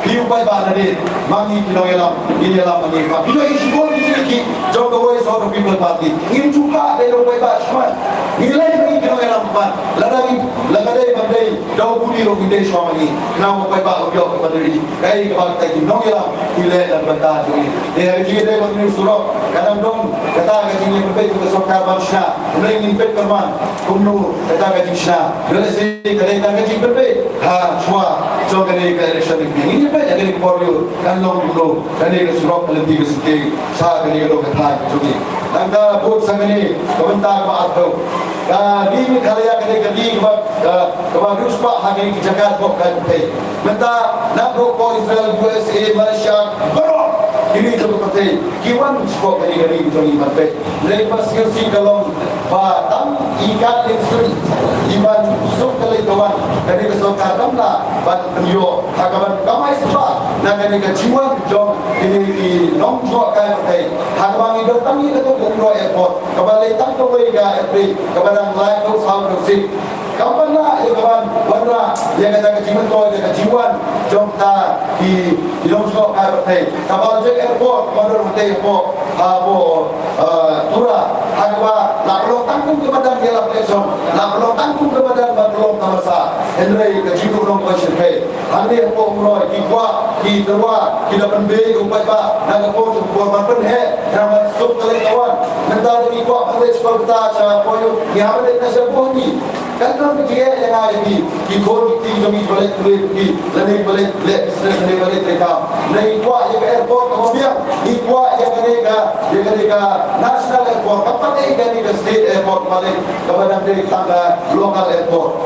hiu baik tadi. Mangi kilo elam ini elam ini. Kilo isi pun ini jauh orang semua people party. Ini juga dari orang baik semua. Nilai bagi kita yang lambat, ladai bandai, jauh budi lo kita semua ni, nama apa yang jauh kepada diri, kaya kepada kita ni, nonggelam nilai dan benda ini. Dia juga dia bagi surau, kadang dong kata kaji ni berbeza dengan sokar bangsa, mulai impet kerman, kumnu kata kaji sah, bila sih kadang kaji berbeza, semua jauh kali ke election ini, ini berbeza kali kepolio, kan long dulu, kali ke surau lebih kesukai, sah kali ke lo ketai juga. Tangga buat sangani, komentar maaf tu. Di kalian kali kebab ruspa hari kejagat bukan pay. Menta nak rokok Israel, USA, Malaysia, berok. Ini tu betul. Kiwan sebab kali itu ni berpay. Lepas kersi kalau batang ikat insuri, iban suk kali kawan. Kali kesokan kamla, bat penyo, hakaban kamai sebab. Nak kali kejiwan jom ini nong buat kaya berpay. Hakaban ini datang ini tu Bungro Airport. Kembali tang kembali ke airport. Kepada lain tu sama bersih. Kapan lah ya kawan warna yang kata kejiwan tu ada kejiwan jom ta di long shot airport. Kapal je airport, mandor hotel airport, abo tura, agak nak perlu tanggung kepada dia lapson, nak perlu tanggung kepada bandung tamasa. Henry kejiwan long question pay. Andi airport mulai dibuat, diterwa, kita penbeli upai ba, nak airport buat makan he, nama sub kali kawan. Mentari dibuat pada sekolah kita poyo, ni apa dia nasib ni. Kalau kita yang ada di kod di jami balik di lani balik lek lani balik mereka. Lani kuat yang airport kemudian, ni kuat yang mereka national airport. Kapan ini dari state airport balik kepada dari tangga local airport.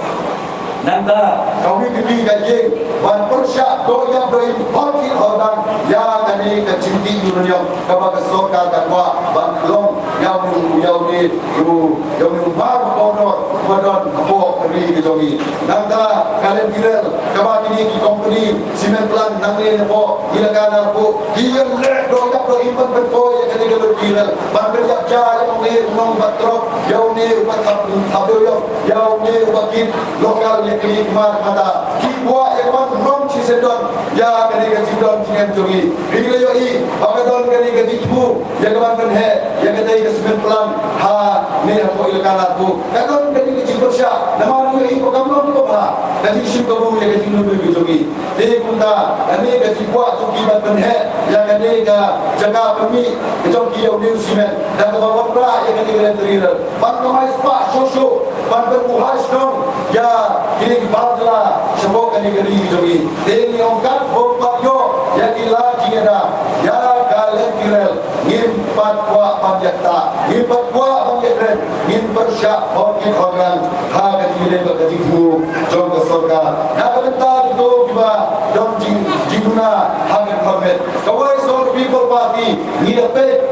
nanda kami pipi gajing ban persyak doya doin hoki hodan ya kani kecinti dunia kaba kesoka kakwa ban long yau ni bar bono bodon apo keri kejongi nanda kalian kira kaba ini ki company simen plan nangre apo ilakana apo dia le doya doin ban beto ya kani kalau kira ban kerja jaya ni nong batro yau ni upat abdo yau ni upakin lokal yang kini kemar mata kibwa ekman nom cisedon ya kani kajidon dengan jongi bila yoi bakadon kani kajibu yang keman penhe yang katai kesemen pelan ha ni apa ilakana tu kadon kani kajibersya nama yoi program tu apa kaji syukabu yang kajidon jongi te kunda kani kajibwa tu kibat penhe yang kani ka jaga pemi kejongi yau ni simen dan kebawa pra yang kani kalian terira ban kamai spa shosho ban bermuhas dong ya kini barla sebab kani geri jogi deni ongkat bomba yo ya kila jingeda ya kalen kirel ngim patwa panjakta ngim patwa panjakren ngim persya hokin organ ha kajile kajifu jong kesoka na bentar itu juga dong jinguna hagen format kawai so people party ni dapat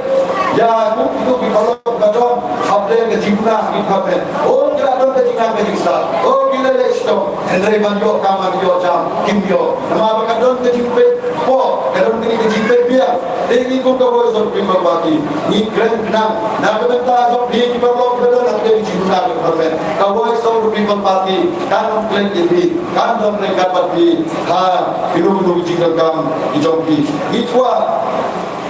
ya itu people kadon habde kajinguna hagen format oh kira dong kajinguna kajingsa oh kila lesto Hendrai banjo kama yo jam kimyo nama bakadon kejimpe po kadon kini kejimpe biar ini ko ko so primar baki ni grand na bentar so di perlo kadon nak kejimpe permen kawai so primar party kan plan ini kan dom mereka party ha biru jingam dijompi itwa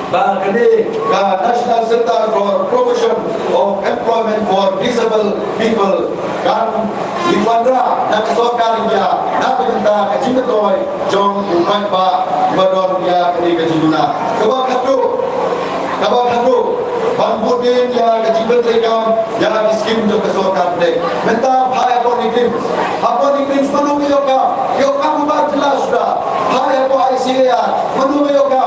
Bagade National Center for Promotion of Employment for Disabled People kan Iwandra nak sokar dia nak minta kecil toy jong umai ba badon dia kini kejuna kebab hadu Bambudin ya kecil tekam ya miskin jong kesokar dek minta bhai apa nikrim penuh yoka mubar jelas sudah bhai apa ICA penuh yoka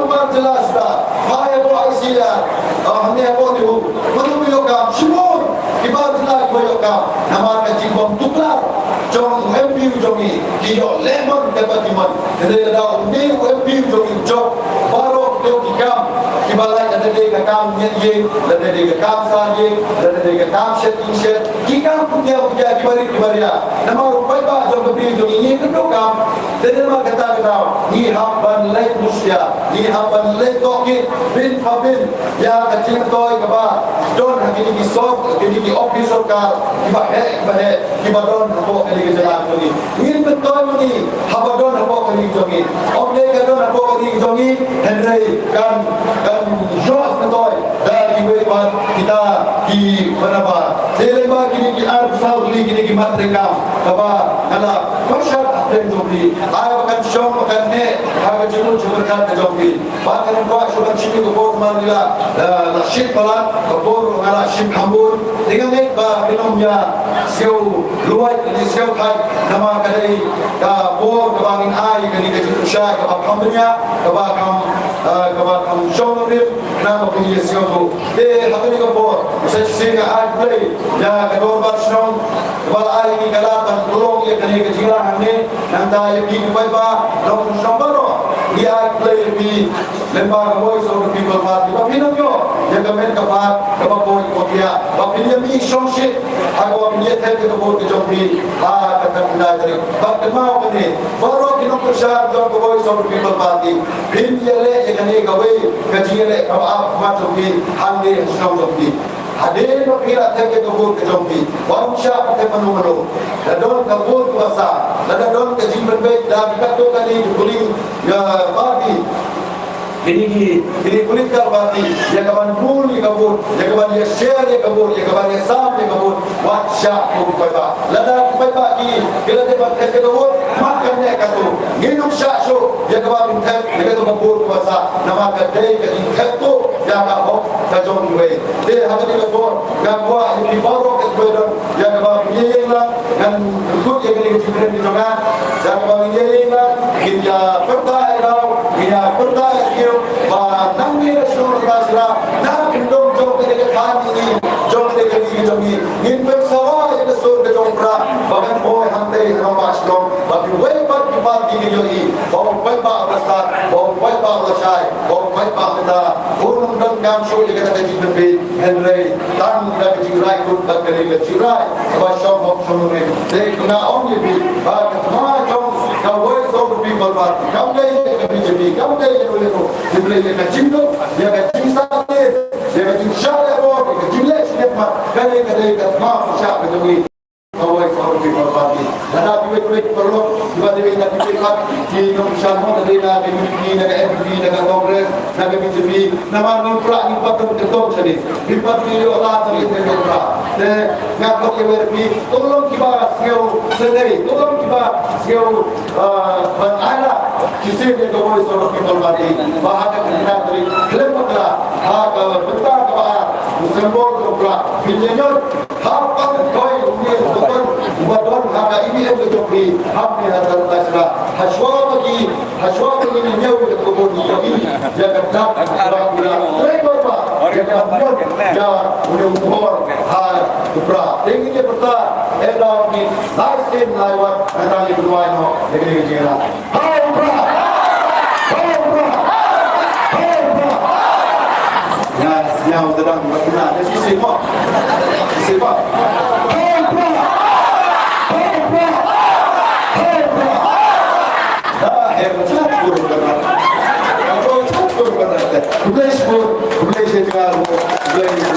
mubar jelas sudah bhai apa ICA hanya apa tu penuh yoka semua ibarat jelas yoka nama kecil bom tukar jong MPU jongi dia lemon dapat diman jadi ada undi MPU jongi jok baru dia dikam kibalai ada dia kam ye ada dia kam saje ada dia kam shet kikam punya kibaria nama rupai ba jong MPU jongi ini kedokam jadi nama kata ni hamban lek musya ni hamban lek toki bin pabin ya kecil toy kaba don hakini kisok kini officer ka kibadon hapo kali jalan jongi ini betul ni habadon hapo kali jongi oke kadon hapo kali jongi Henry kan jos betul dari beban kita di berapa seleba kini ki arab saudi kini ki matreka kaba kala masyar adem jongi ayo kan syom kan ne haga julu kan jongi bahkan kuat syukur sini ko marila nashid pala ko ngala shim hambur dengan ba binomnya siu luai ini siu kai nama kadai ka bor kabangin ai kani ke usha ka pamnya ka kam shomrip nama kini siu tu hakani ka bor saya singa ai play ya ka dor ba shom wal ai ni kala tan tulong ye kani ke jira hamne nanda ye ki bai ba long shom baro dia ai play bi lembar voice of the people party ba pinonyo ya kamen ka ba boy ko dia ba pinya mi shomshi agwa mi ye thek ko bor ke jombi ha ka kanda dari ba kemau kene baro kino prasad do ko voice of the people party bin ye le ye kane ka wei ka jire ka ap ma jombi hande shom jombi ade no kira thek ko bor ke jombi wansha ke manu da don ka bor kuasa da don ke jimben be da ka to kali kuling ya party ini kulit karbati ya kawan pul ya kabur ya kawan ya share ya kabur ya kawan ya sam ya kabur WhatsApp ko pa lada ko pa ki kila de bat ke kabur makan ya katu nginum sha sho ya kawan thak ya to kabur ko sa nama ka dei ka in thak to ya ka ho ka jong we de ha ni kabur ga kwa ni baro ke ko ya kawan ye la kan ku ye ni jibren ni jonga ya kawan ye la ya perta ya perta ba nangi rasul rasula na kindom jong ke khani ni jong ke ni ngin per sawa ya sur ke jong pra bagan boy hante way back to party ni bawa way back besar, bawa way back lesai, bawa way back kita, urung dan kam show yang kita kaji berbe, Henry, tan dan jirai pun tak kali jirai, sebab shop of shonurin, they kena on ye bi, but ma jom the voice of the people party, kam day ke BJP, kam day ke boleh tu, dia ke cinta, dia ke cinta dia ke cinta lepo, dia ke cinta siapa, kali ke ma siapa tu Kawai sahur di Parpati. Dan aku itu perlu juga dia nak dipikirkan di Indonesia mana dia nak di FDP, dengan Kongres, dengan BJP. Nama nolak ni patut ketok jadi. Di parti Allah tadi terlihat. Dan ngapa KWRP tolong kita siau sendiri, tolong kita siau berada kisah dia kawai sahur di Parpati. Bahagia kita dari kelembagaan hak betah kepada sembol kepada pinjamnya hak koi Wadon haka ini yang kejoki hamni hasil tasra haswa bagi ini nyawa ke kubur ini jaga tak berapa rekor pak jaga buat ya umur hal berapa tingginya berta edah ni lifestyle lewat antara kedua ini negeri kecil hai berapa ya siapa sedang berkenaan siapa Bless you, bless you,